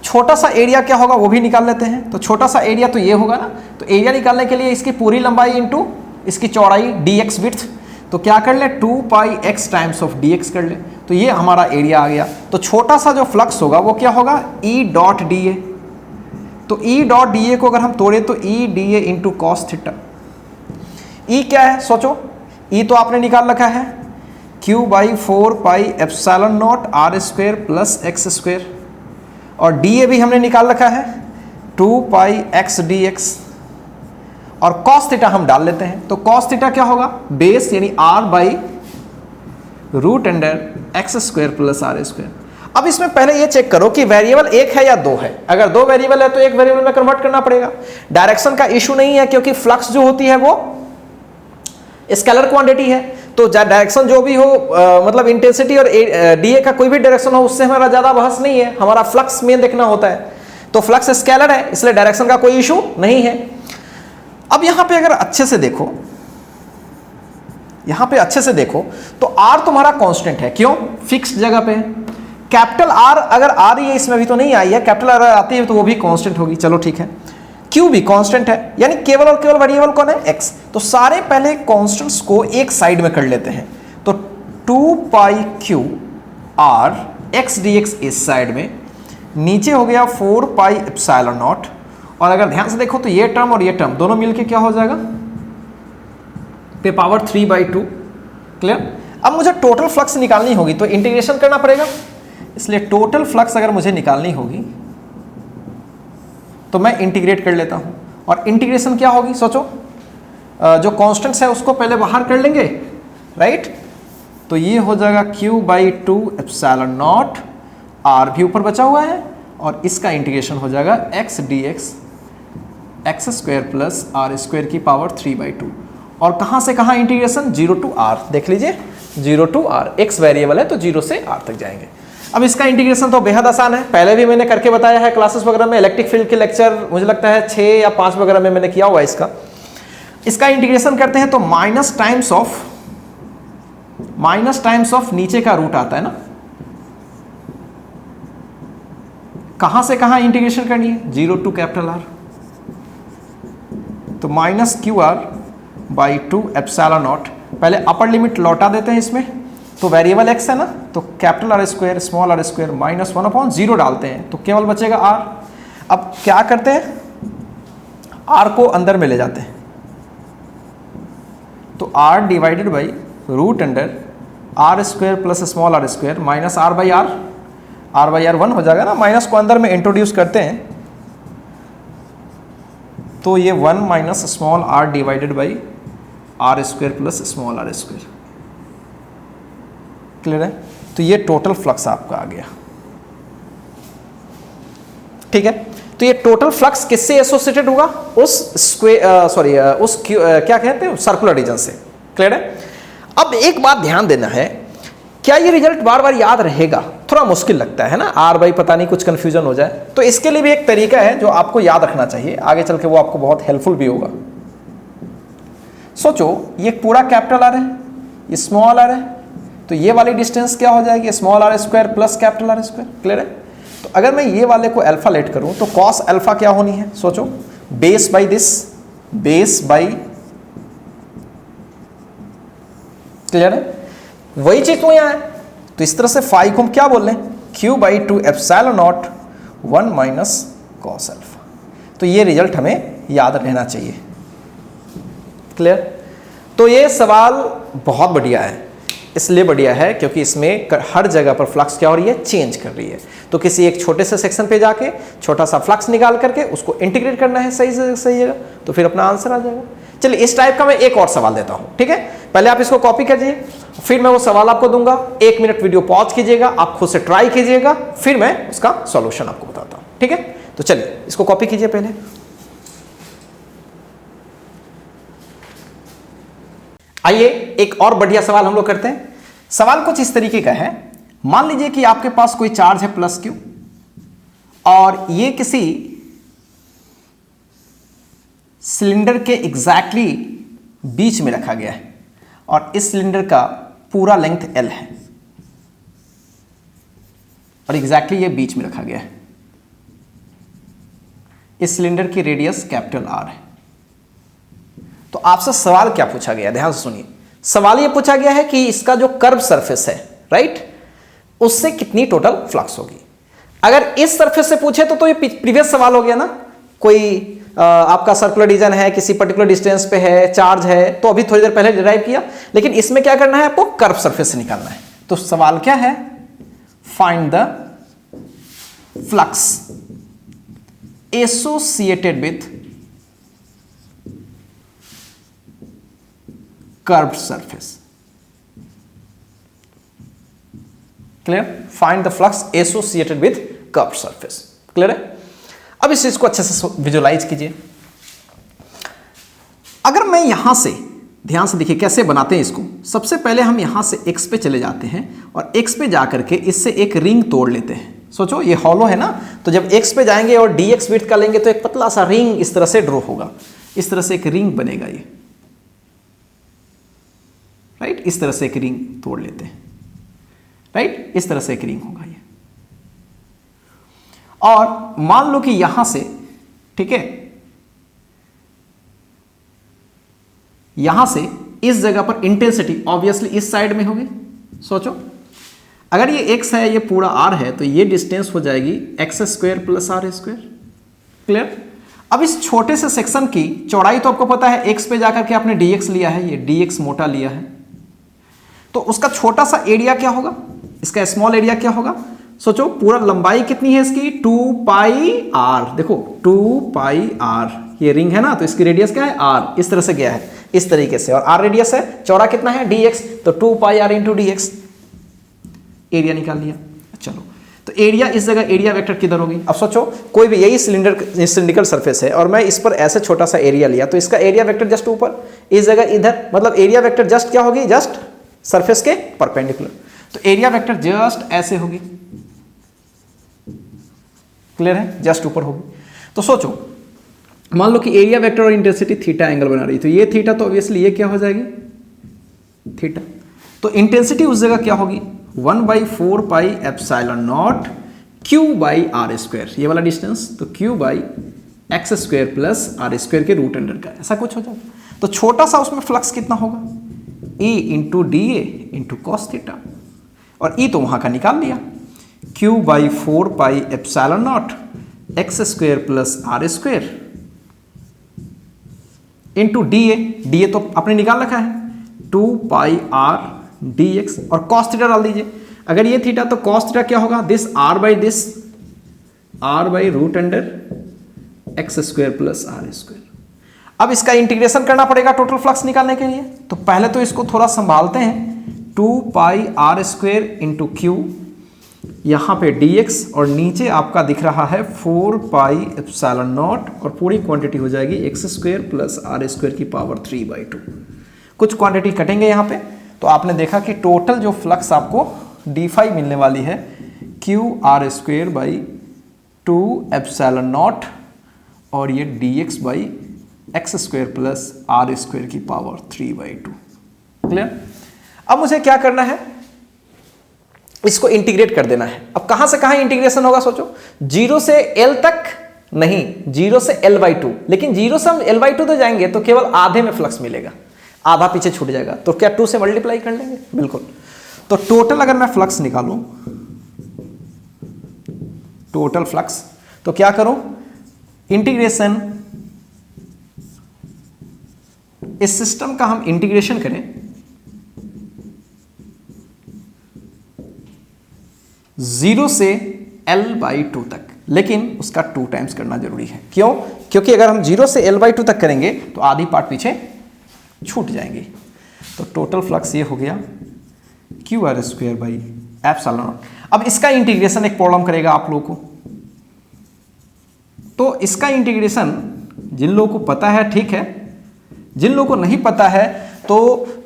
छोटा सा एरिया क्या होगा वो भी निकाल लेते हैं। तो छोटा सा एरिया तो ये होगा ना, तो एरिया निकालने के लिए इसकी पूरी लंबाई इंटू इसकी चौड़ाई dx विड्थ। तो क्या कर ले, 2 पाई x टाइम्स ऑफ dx कर ले, तो ये हमारा एरिया आ गया। तो छोटा सा जो फ्लक्स होगा वो क्या होगा, E डॉट da। तो E डॉट da को अगर हम तोड़े तो E da into cos theta. E क्या है सोचो, E तो आपने निकाल रखा है q/4 pi epsilon nought r square plus x square, और dA भी हमने निकाल रखा है 2 पाई x dx, और cos थीटा हम डाल लेते हैं। तो cos थीटा क्या होगा, बेस यानी r by root under x square plus r square. अब इसमें पहले ये चेक करो कि वेरिएबल एक है या दो है। अगर दो वेरिएबल है तो एक वेरिएबल में कन्वर्ट करना पड़ेगा। डायरेक्शन का इशू नहीं है क्योंकि फ्लक्स जो होती है वो स्केलर क्वांटिटी है। तो डायरेक्शन जो भी हो मतलब इंटेंसिटी और डीए का कोई भी डायरेक्शन हो उससे हमारा ज्यादा बहस नहीं है, हमारा फ्लक्स मेन देखना होता है। तो फ्लक्स स्केलर है इसलिए डायरेक्शन का कोई इशू नहीं है। अब यहां पे अगर अच्छे से देखो, यहां पे अच्छे से देखो तो आर तुम्हारा कांस्टेंट है, क्यों, फिक्स जगह पे है। कैपिटल आर अगर आ रही है, इसमें भी तो नहीं आई है, कैपिटल आर आती है तो वो भी कांस्टेंट होगी, चलो ठीक है। क्यू भी कांस्टेंट है, यानी केवल और केवल वेरिएबल कौन है, एक्स। तो सारे पहले कांस्टेंट्स को एक साइड में कर लेते हैं। तो 2 pi Q R X D X इस साइड में, नीचे हो गया 4 पाई एप्सिलॉन नॉट, और अगर ध्यान से देखो तो ये टर्म और ये टर्म दोनों मिलके क्या हो जाएगा, पे पावर 3/2। क्लियर। अब मुझे टोटल फ्लक्स निकालनी होगी तो इंटीग्रेशन करना पड़ेगा, इसलिए टोटल फ्लक्स अगर मुझे निकालनी होगी तो मैं इंटीग्रेट कर लेता हूं। और इंटीग्रेशन क्या होगी सोचो, जो कांस्टेंट्स है उसको पहले बाहर कर लेंगे, राइट। तो ये हो जाएगा q/2 एप्सिलॉन नॉट, r भी ऊपर बचा हुआ है, और इसका इंटीग्रेशन हो जाएगा x dx x square plus r square की पावर 3/2। और कहां से कहां इंटीग्रेशन, 0 to r, देख लीजिए 0 to r, x वेरिएबल है तो 0 से r तक जाएंगे। अब इसका इंटीग्रेशन तो बेहद आसान है, पहले भी मैंने करके बताया है क्लासेस वगैरह में। इलेक्ट्रिक फील्ड के लेक्चर मुझे लगता है 6 या 5 वगैरह में मैंने किया हुआ है इसका इंटीग्रेशन करते हैं तो माइनस टाइम्स ऑफ नीचे का रूट आता है ना, कहां से कहां इंटीग्रेशन करनी है, 0 to कैपिटल R। तो माइनस QR/2 एप्सिलॉन नॉट, पहले अपर लिमिट लौटा देते हैं इसमें, तो वेरिएबल x है ना, तो capital R square small r square minus 1/0 डालते हैं तो केवल बचेगा r। अब क्या करते हैं, r को अंदर में ले जाते हैं, तो r divided by root under r square plus small are square minus r by r 1 हो जाएगा ना, माइनस को अंदर में इंट्रोड्यूस करते हैं तो ये 1 minus small r divided by r square plus small are square. Clear है? तो ये टोटल फ्लक्स आपका आ गया। ठीक है, तो ये टोटल फ्लक्स किससे एसोसिएटेड होगा? उस स्क्वायर उस क्या कहते हैं, सर्कुलर रीजन से। क्लियर है? अब एक बात ध्यान देना है, क्या ये रिजल्ट बार बार याद रहेगा? थोड़ा मुश्किल लगता है ना, आर बाई पता नहीं कुछ कंफ्यूजन हो जाए, तो इसके लिए भी एक तरीका है जो आपको याद रखना चाहिए, आगे चल के वो आपको बहुत हेल्पफुल भी होगा। सोचो ये पूरा कैपिटल आर है, ये स्मॉल आर है, तो ये वाली डिस्टेंस क्या हो जाएगी? Small are square plus capital r square. Clear है? तो अगर मैं ये वाले को अल्फा लेट करूं तो कॉस अल्फा क्या होनी है? सोचो, base by this, base by, clear है? वही चीज तो यहां है, तो इस तरह से फाई को हम क्या बोल रहे हैं? Q by 2 epsilon not 1 minus cos alpha. तो ये रिजल्ट हमें याद रहना चाहिए। क्लियर? तो ये सवाल बहुत बढ़िया है, इसलिए बढ़िया है क्योंकि इसमें हर जगह पर फ्लक्स क्या हो रही है? चेंज कर रही है। तो किसी एक छोटे से सेक्शन पे जाके छोटा सा फ्लक्स निकाल करके उसको इंटीग्रेट करना है सही जगह, तो फिर अपना आंसर आ जाएगा। चलिए इस टाइप का मैं एक और सवाल देता हूं। ठीक है, पहले आप इसको कॉपी कीजिए, फिर मैं वो सवाल आपको दूंगा, 1 मिनट वीडियो पॉज कीजिएगा, आप खुद से ट्राई कीजिएगा, फिर मैं उसका सॉल्यूशन आपको बताता हूं। ठीक है, तो चलिए इसको कॉपी कीजिए पहले। आइए एक और बढ़िया सवाल हम लोग करते हैं। सवाल कुछ इस तरीके का है, मान लीजिए कि आपके पास कोई चार्ज है प्लस क्यू और ये किसी सिलेंडर के एग्जैक्टली बीच में रखा गया है और इस सिलेंडर का पूरा लेंथ L है और एग्जैक्टली ये बीच में रखा गया है। इस सिलेंडर की रेडियस कैपिटल R है। तो आपसे सवाल क्या पूछा गया, ध्यान से सुनिए। सवाल ये पूछा गया है कि इसका जो कर्व सरफेस है, राइट, उससे कितनी टोटल फ्लक्स होगी। अगर इस सरफेस से पूछे तो ये प्रीवियस सवाल हो गया ना, कोई आपका सर्कुलर रीजन है, किसी पर्टिकुलर डिस्टेंस पे है, चार्ज है, तो अभी थोड़ी देर पहले डिराइव किया, लेकिन इसमें क्या करना है? आपको कर्व सरफेस से निकालना है। तो सवाल क्या है? Find the flux associated with curved surface. Clear? Find the flux associated with curved surface. Clear है? अब इस चीज को अच्छे से विजुलाइज कीजिए। अगर मैं यहां से, ध्यान से देखिए कैसे बनाते हैं इसको। सबसे पहले हम यहां से x पे चले जाते हैं और x पे जाकर के इससे एक रिंग तोड़ लेते हैं। सोचो ये हॉलो है ना, तो जब x पे जाएंगे और dx विड्थ का लेंगे तो एक पतला सा रिंग इस तरह से ड्रॉ होगा, इस तरह से एक रिंग बनेगा ये, राइट? इस तरह से एक रिंग तोड़ लेते हैं, राइट? इस तरह से एक रिंग होगा ये। और मान लो कि यहां से, ठीक है, यहां से इस जगह पर इंटेंसिटी ऑब्वियसली इस साइड में होगी। सोचो अगर ये x है, ये पूरा r है, तो ये डिस्टेंस हो जाएगी x square plus r square. Clear? अब इस छोटे से सेक्शन की चौड़ाई तो आपको पता है, x पे जाकर के आपने dx लिया है, ये dx मोटा लिया है, तो उसका छोटा सा एरिया क्या होगा? इसका स्मॉल एरिया क्या होगा? सोचो पूरा लंबाई कितनी है इसकी? 2 पाई r। देखो 2 पाई r, ये रिंग है ना, तो इसकी रेडियस क्या है? r। इस तरह से गया है, इस तरीके से, और r रेडियस है, चौड़ा कितना है? dx, तो 2 pi r into dx, area निकाल लिया। चलो, तो एरिया इस जगह एरिया वेक्टर किधर होगी? अब सोचो कोई भी यही सिलिंड्रिकल सरफेस है और मैं इस पर ऐसे छोटा सा एरिया लिया, तो इसका एरिया वेक्टर जस्ट ऊपर, इस जगह इधर, मतलब एरिया वेक्टर जस्ट क्या होगी? जस्ट सरफेस के परपेंडिकुलर। तो एरिया वेक्टर जस्ट ऐसे होगी। क्लियर है? जस्ट ऊपर होगी। तो सोचो मान लो कि एरिया वेक्टर और इंटेंसिटी थीटा एंगल बना रही, तो ये थीटा, तो ऑब्वियसली ये क्या हो जाएगी? थीटा। तो इंटेंसिटी उस जगह क्या होगी? 1/4 pi epsilon nought q by r square, ये वाला डिस्टेंस, तो q by x square plus r square के रूट अंडर का, ऐसा कुछ हो जाएगा। तो छोटा सा उसमें फ्लक्स कितना होगा? E into d A into cos theta, और E तो वहां का निकाल लिया, q/4 pi epsilon nought x square plus r square into d A तो आपने निकाल रखा है, 2 पाई r डी एक्स और कॉस थीटा डाल दीजिए। अगर ये थीटा तो कॉस थीटा क्या होगा, this r by root under x square plus r square. अब इसका इंटीग्रेशन करना पड़ेगा टोटल फ्लक्स निकालने के लिए, तो पहले तो इसको थोड़ा संभालते हैं। 2 पाई आर स्क्वायर इंटू क्यू, यहाँ पे dx और नीचे आपका दिख रहा है 4 पाई एप्सिलॉन नॉट और पूरी क्वांटिटी हो जाएगी x square plus r square की पावर 3/2। कुछ क्वांटिटी कटेंगे यहाँ पे, तो आपने देखा कि टोटल जो फ्लक्स आपको d5 मिलने वाली है q r square by 2 epsilon nought और ये dx by x square plus r square की पावर 3/2। क्लियर? अब मुझे क्या करना है, इसको इंटीग्रेट कर देना है। अब कहां से कहां इंटीग्रेशन होगा सोचो, 0 से l तक नहीं, 0 से l/2, लेकिन 0 से हम l/2 तो जाएंगे तो केवल आधे में फ्लक्स मिलेगा, आधा पीछे छूट जाएगा, तो क्या 2 से मल्टीप्लाई कर लेंगे? बिल्कुल। तो टोटल अगर मैं फ्लक्स निकालूं, टोटल फ्लक्स, तो क्या करूं, इंटीग्रेशन, इस सिस्टम का हम इंटीग्रेशन करें 0 से l/2 तक, लेकिन उसका 2 टाइम्स करना जरूरी है। क्यों? क्योंकि अगर हम 0 से l/2 तक करेंगे तो आधी पार्ट पीछे छूट जाएंगे। तो टोटल फ्लक्स ये हो गया Q r square by epsilon not. अब इसका इंटीग्रेशन एक प्रॉब्लम करेगा आप लोगों को, तो इसका इंटीग्रेशन जिन लोगों को पता है ठीक है, जिन लोगों को नहीं पता है तो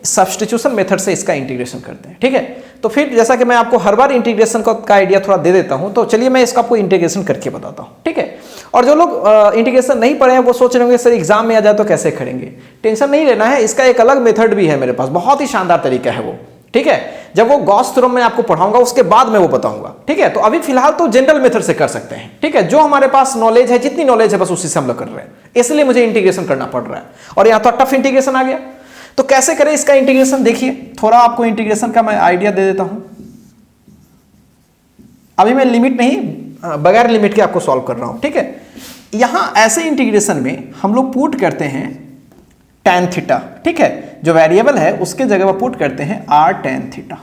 सब्स्टिट्यूशन मेथड से इसका इंटीग्रेशन करते हैं। ठीक है, तो फिर जैसा कि मैं आपको हर बार इंटीग्रेशन का आइडिया थोड़ा दे देता हूं, तो चलिए मैं इसका आपको इंटीग्रेशन करके बताता हूं। ठीक है, और जो लोग इंटीग्रेशन नहीं पढ़े हैं वो सोच रहे होंगे सर एग्जाम में आ जाए तो कैसे करेंगे। टेंशन नहीं लेना है, इसका एक अलग मेथड भी है मेरे पास, बहुत ही शानदार तरीका है वो। ठीक है, जब वो गॉस थ्योरम में आपको पढ़ाऊंगा उसके बाद मैं वो बताऊंगा। ठीक है, तो अभी फिलहाल तो जनरल मेथड से कर सकते हैं। ठीक है, जो हमारे पास नॉलेज है, जितनी नॉलेज है बस उसी से हम लोग कर रहे हैं, इसलिए मुझे इंटीग्रेशन करना पड़ रहा है। और यहां तो टफ इंटीग्रेशन आ गया, तो कैसे करें इसका इंटीग्रेशन, देखिए थोड़ा आपको इंटीग्रेशन का मैं आइडिया दे देता हूं। अभी मैं लिमिट नहीं, बगैर लिमिट के आपको सॉल्व कर रहा हूं। ठीक है, यहां ऐसे इंटीग्रेशन में हम लोग पुट करते हैं tan थीटा। ठीक है, जो वेरिएबल है उसके जगह पर पुट करते हैं r tan थीटा।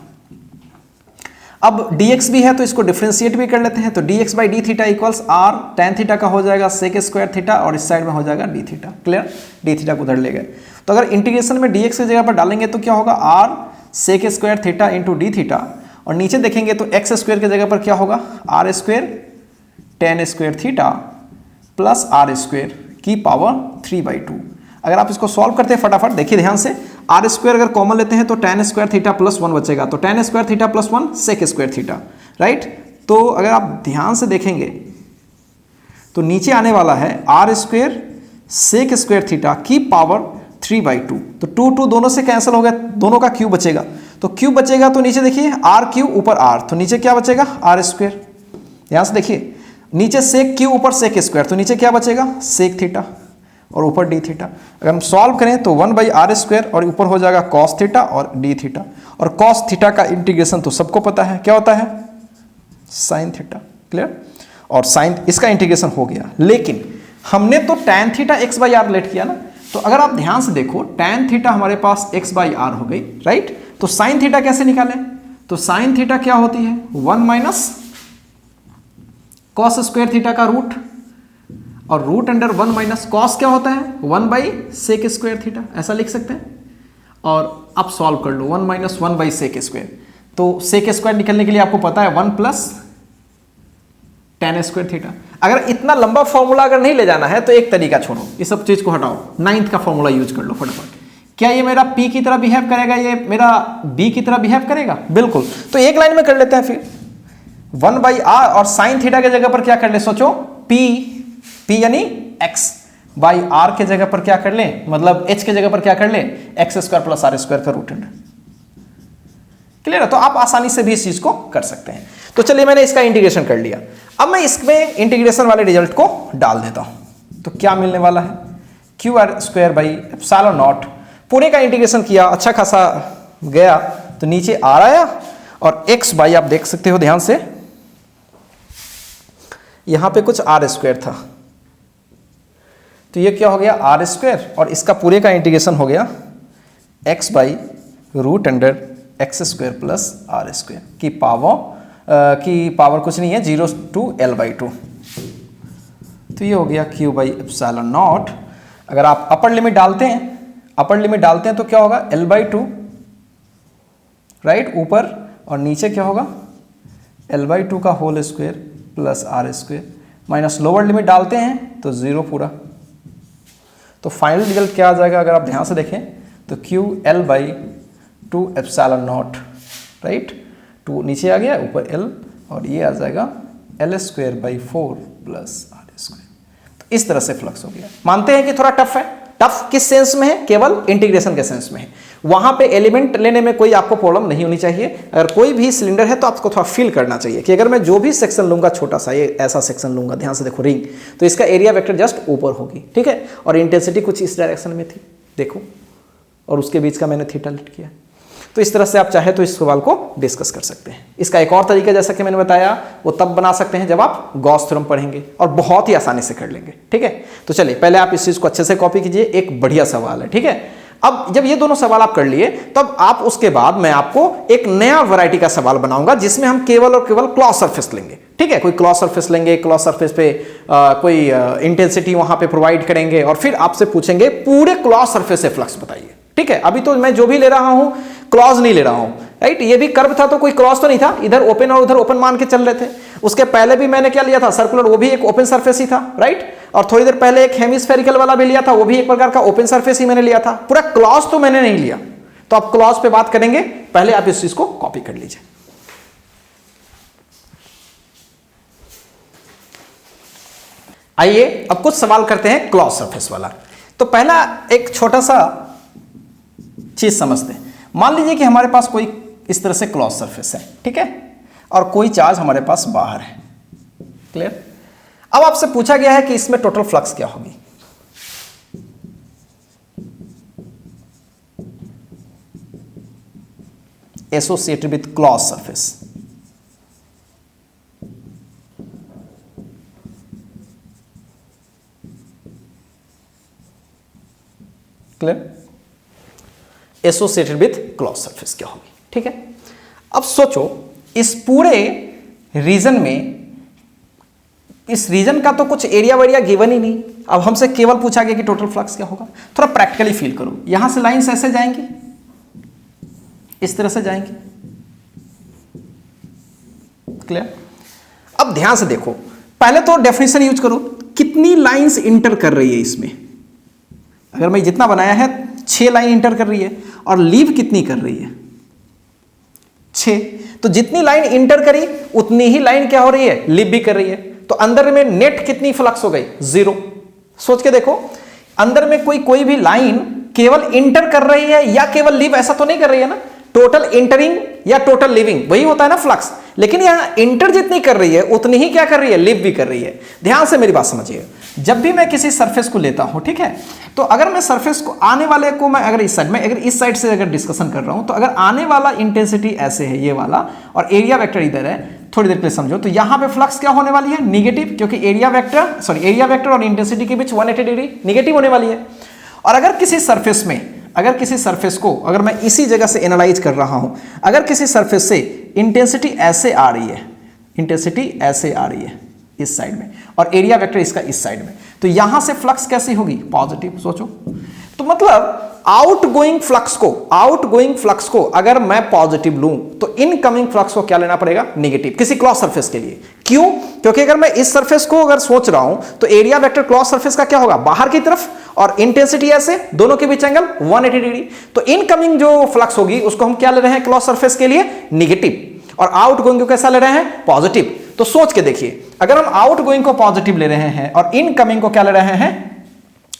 अब dx भी है तो इसको डिफरेंशिएट भी कर लेते हैं, तो dx by D theta equals r tan theta का हो जाएगा sec स्क्वायर थीटा और इस साइड में हो जाएगा d theta. Clear? d theta को उधर ले गए, तो अगर इंटीग्रेशन में dx की जगह पर डालेंगे तो क्या होगा, r sec square theta into D theta, और नीचे देखेंगे तो एक्स स्क्वायर की जगह पर क्या होगा, r square tan square theta plus r square की पावर 3/2। अगर आप इसको सॉल्व करते हैं फटाफट, देखिए ध्यान से, आर स्क्वायर अगर कॉमन लेते हैं तो tan स्क्वायर थीटा प्लस 1 बचेगा, तो tan square theta plus 1 sec square theta. Right, तो अगर आप ध्यान से देखेंगे तो नीचे आने वाला है r square sec square theta की पावर 3/2, तो 2 दोनों से कैंसिल हो गया, दोनों का क्यूब बचेगा, तो क्यूब बचेगा तो नीचे देखिए आर क्यूब ऊपर आर, तो नीचे क्या बचेगा, आर स्क्वायर। ध्यान से देखिए, नीचे सेक क्यू ऊपर सेक स्क्वायर, तो नीचे क्या बचेगा, सेक थीटा और ऊपर डी थीटा। अगर हम सॉल्व करें तो 1/r स्क्वायर और ऊपर हो जाएगा कॉस थीटा और डी थीटा, और कॉस थीटा का इंटीग्रेशन तो सबको पता है क्या होता है, साइन थीटा। क्लियर? और साइन, इसका इंटीग्रेशन हो गया, लेकिन हमने तो tan थीटा x/r लेट किया ना, तो अगर आप ध्यान से देखो tan थीटा हमारे पास x/r हो गई। राइट, तो साइन थीटा कैसे निकालें, तो साइन थीटा क्या होती है, 1 माइनस कॉस स्क्वायर थीटा का रूट, और रूट अंडर 1 माइनस कॉस क्या होता है, 1/सेक स्क्वायर थीटा, ऐसा लिख सकते हैं। और अब सॉल्व कर लो, 1 माइनस 1/सेक स्क्वायर, तो सेक स्क्वायर निकलने के लिए आपको पता है 1 प्लस tan स्क्वायर थीटा। अगर इतना लंबा फॉर्मूला अगर नहीं ले जाना है तो एक तरीका छोड़ो, ये सब चीज को हटाओ, 9th का फॉर्मूला यूज कर लो फटाफट। क्या ये मेरा P की तरह बिहेव करेगा, ये मेरा B की तरह बिहेव करेगा? बिल्कुल, तो एक लाइन में कर लेते हैं फिर, 1/r और साइन थीटा के जगह पर क्या कर ले, सोचो P यानी x बाई r के जगह पर क्या कर लें, मतलब h के जगह पर क्या कर लें, x square plus r square का रूट अंडर। क्लियर है? तो आप आसानी से भी इस चीज को कर सकते हैं। तो चलिए मैंने इसका इंटीग्रेशन कर लिया, अब मैं इसमें इंटीग्रेशन वाले रिजल्ट को डाल देता हूं, तो क्या मिलने वाला है, q r square by epsilon not, पूरे का इंटीग्रेशन किया, अच्छा खासा गया, तो नीचे r आया और x बाई आप देख सकते हो ध्यान से, यहां पे कुछ r स्क्वायर था, तो ये क्या हो गया, आर स्क्वायर, और इसका पूरे का इंटीग्रेशन हो गया x by root under x square plus r square की पावर कुछ नहीं है 0 to L/2। तो ये हो गया Q बाई एप्सिलॉन नॉट। अगर आप अपर लिमिट डालते हैं तो क्या होगा L/2, राइट, ऊपर, और नीचे क्या होगा L/2 का whole square plus r square, minus lower limit डालते हैं तो 0 पूरा। तो फाइनल रिजल्ट क्या आ जाएगा अगर आप ध्यान से देखें तो QL/2 एप्सिलॉन नॉट, राइट, 2 नीचे आ गया, ऊपर L, और ये आ जाएगा L²/4 प्लस आर स्क्वायर। तो इस तरह से फ्लक्स हो गया। मानते हैं कि थोड़ा टफ है। टफ किस सेंस में है? केवल इंटीग्रेशन के सेंस में है। वहां पे एलिमेंट लेने में कोई आपको प्रॉब्लम नहीं होनी चाहिए। अगर कोई भी सिलेंडर है तो आपको थोड़ा फील करना चाहिए कि अगर मैं जो भी सेक्शन लूंगा, छोटा सा ये ऐसा सेक्शन लूंगा, ध्यान से देखो रिंग, तो इसका एरिया वेक्टर जस्ट ऊपर होगी, ठीक है, और इंटेंसिटी कुछ इस डायरेक्शन में थी, देखो, और उसके बीच का मैंने थीटा लिट किया। तो इस तरह से आप चाहे तो इस सवाल को डिस्कस कर सकते हैं। इसका एक और तरीका जैसा कि मैंने बताया वो तब बना सकते हैं जब आप गॉस थ्योरम पढ़ेंगे, और बहुत ही आसानी से कर लेंगे, ठीक है। तो चलिए पहले आप इस चीज को अच्छे से कॉपी कीजिए, एक बढ़िया सवाल है, ठीक है। अब जब ये दोनों सवाल आप कर लिए तब आप उसके बाद मैं आपको एक नया वैरायटी का सवाल बनाऊंगा जिसमें हम केवल और केवल क्लॉज सरफेस लेंगे, ठीक है। कोई क्लॉज सरफेस लेंगे, क्लॉज सरफेस पे कोई इंटेंसिटी वहां पे प्रोवाइड करेंगे और फिर आपसे पूछेंगे पूरे क्लॉज सरफेस से फ्लक्स बताइए, ठीक है। अभी तो मैं जो भी ले रहा हूं क्लॉज नहीं ले रहा हूं, राइट। ये भी कर्व था तो कोई क्रॉस तो नहीं था, इधर ओपन और उधर ओपन मान के चल रहे थे। उसके पहले भी मैंने क्या लिया था सर्कुलर, वो भी एक ओपन सरफेस ही था, राइट। और थोड़ी देर पहले एक हेमिस्फेरिकल वाला भी लिया था, वो भी एक प्रकार का ओपन सरफेस ही मैंने लिया था। पूरा क्लॉज तो मैंने नहीं लिया। तो आप क्लॉज पे बात करेंगे, पहले आप इस चीज को कॉपी कर लीजिए। आइए अब कुछ सवाल करते हैं क्लॉज सरफेस वाला। तो पहला एक छोटा सा चीज समझते हैं। मान लीजिए कि हमारे पास कोई इस तरह से क्लॉज सरफेस है, ठीक है, और कोई चार्ज हमारे पास बाहर है, क्लियर। अब आपसे पूछा गया है कि इसमें टोटल फ्लक्स क्या होगी। Associated with clause surface, clear, associated with clause surface क्या होगी, ठीक है। अब सोचो इस पूरे रीजन में, इस रीजन का तो कुछ एरिया वेरिया गिवन ही नहीं। अब हमसे केवल पूछा गया कि टोटल फ्लक्स क्या होगा। थोड़ा प्रैक्टिकली फील करो। यहां से लाइंस ऐसे जाएंगी, इस तरह से जाएंगी, क्लियर। अब ध्यान से देखो, पहले तो डेफिनेशन यूज करो, कितनी लाइंस इंटर कर रही है इसमें। अगर मैं जितना बनाया है 6 लाइन इंटर कर रही है, और लीव कितनी कर रही है 6। तो जितनी लाइन इंटर करी उतनी ही लाइन क्या हो रही है, लीव भी कर रही है। तो अंदर में नेट कितनी फ्लक्स हो गई, 0। सोच के देखो, अंदर में कोई भी लाइन केवल इंटर कर रही है या केवल लीव, ऐसा तो नहीं कर रही है ना। टोटल इंटरिंग या टोटल लिविंग वही होता है ना फ्लक्स। लेकिन यहां इंटर जितनी कर रही है उतनी ही क्या कर रही है, लिव भी कर रही है। ध्यान से मेरी बात समझिए। जब भी मैं किसी सरफेस को लेता हूं, ठीक है, तो अगर मैं सरफेस को आने वाले को मैं अगर इस साइड में, अगर इस साइड से अगर डिस्कशन कर रहा हूं, तो अगर आने वाला इंटेंसिटी ऐसे है ये वाला, और एरिया वेक्टर इधर है, थोड़ी देर के लिए समझो, तो यहां पे फ्लक्स क्या होने वाली है, निगेटिव, क्योंकि एरिया वेक्टर और इंटेंसिटी के बीच 180 डिग्री निगेटिव होने वाली है। और अगर किसी सरफेस को अगर मैं इसी जगह से एनालाइज कर रहा हूं, अगर किसी सरफेस से इंटेंसिटी ऐसे आ रही है, इस साइड में, और एरिया वेक्टर इसका इस साइड में, तो यहां से फ्लक्स कैसी होगी, पॉजिटिव। सोचो, तो मतलब आउटगोइंग फ्लक्स को अगर मैं पॉजिटिव लूं तो इनकमिंग फ्लक्स को क्या लेना पड़ेगा, नेगेटिव, किसी क्लॉज सरफेस के लिए। क्यों? क्योंकि अगर मैं इस सरफेस को अगर सोच रहा हूं तो एरिया वेक्टर क्लॉज सरफेस का क्या होगा, बाहर की तरफ, और इंटेंसिटी ऐसे, दोनों के बीच एंगल 180 डिग्री। तो इनकमिंग जो फ्लक्स होगी उसको हम क्या ले रहे हैं क्लॉज सरफेस के लिए, नेगेटिव, और आउटगोइंग को कैसा ले रहे हैं, पॉजिटिव। तो सोच के देखिए, अगर हम आउटगोइंग को पॉजिटिव ले रहे हैं और इनकमिंग को क्या ले रहे हैं,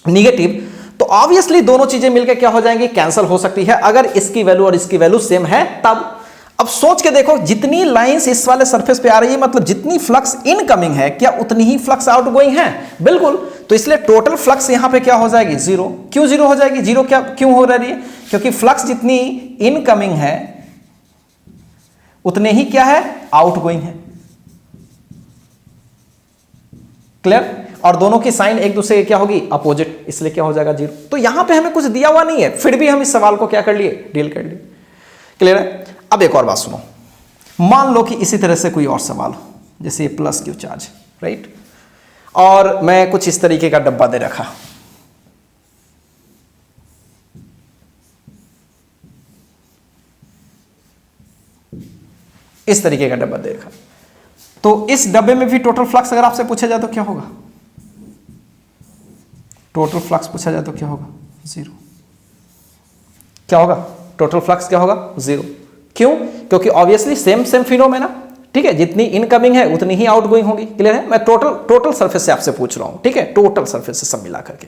नेगेटिव, तो ऑब्वियसली दोनों चीजें मिलकर क्या हो जाएंगी, कैंसिल हो सकती है, अगर इसकी वैल्यू और इसकी वैल्यू सेम है तब। अब सोच के देखो, जितनी लाइंस इस वाले सरफेस पे आ रही है, मतलब जितनी फ्लक्स इनकमिंग है, क्या उतनी ही फ्लक्स आउटगोइंग है, बिल्कुल। तो इसलिए टोटल फ्लक्स यहां पे क्या हो जाएगी, 0। क्यों 0 हो जाएगी, 0 क्यों हो रही है, क्योंकि फ्लक्स जितनी इनकमिंग है उतने ही क्या है, आउटगोइंग है, क्लियर। और दोनों की साइन एक दूसरे की क्या होगी, अपोजिट, इसलिए क्या हो जाएगा, 0। तो यहां पे हमें कुछ दिया हुआ नहीं है, फिर भी हम इस सवाल को क्या कर लिए, डील कर लिए। क्लियर है? अब एक और बात सुनो, मान लो कि इसी तरह से कोई और सवाल हो, जैसे ये प्लस क्यू चार्ज, राइट, और मैं कुछ इस तरीके का डब्बा दे रखा, इस तरीके का डब्बा दे रखा, तो इस डब्बे में भी टोटल फ्लक्स अगर आपसे पूछा जाए तो क्या होगा? टोटल फ्लक्स पूछा जाए तो क्या होगा? जीरो। क्या होगा? टोटल फ्लक्स क्या होगा? जीरो। क्यों? क्योंकि ऑब्वियसली सेम फिनोमेना, ठीक है, जितनी इनकमिंग है उतनी ही आउटगोइंग होगी। क्लियर है? मैं टोटल सरफेस से आपसे पूछ रहा हूं, ठीक है, टोटल सरफेस से सब मिला करके,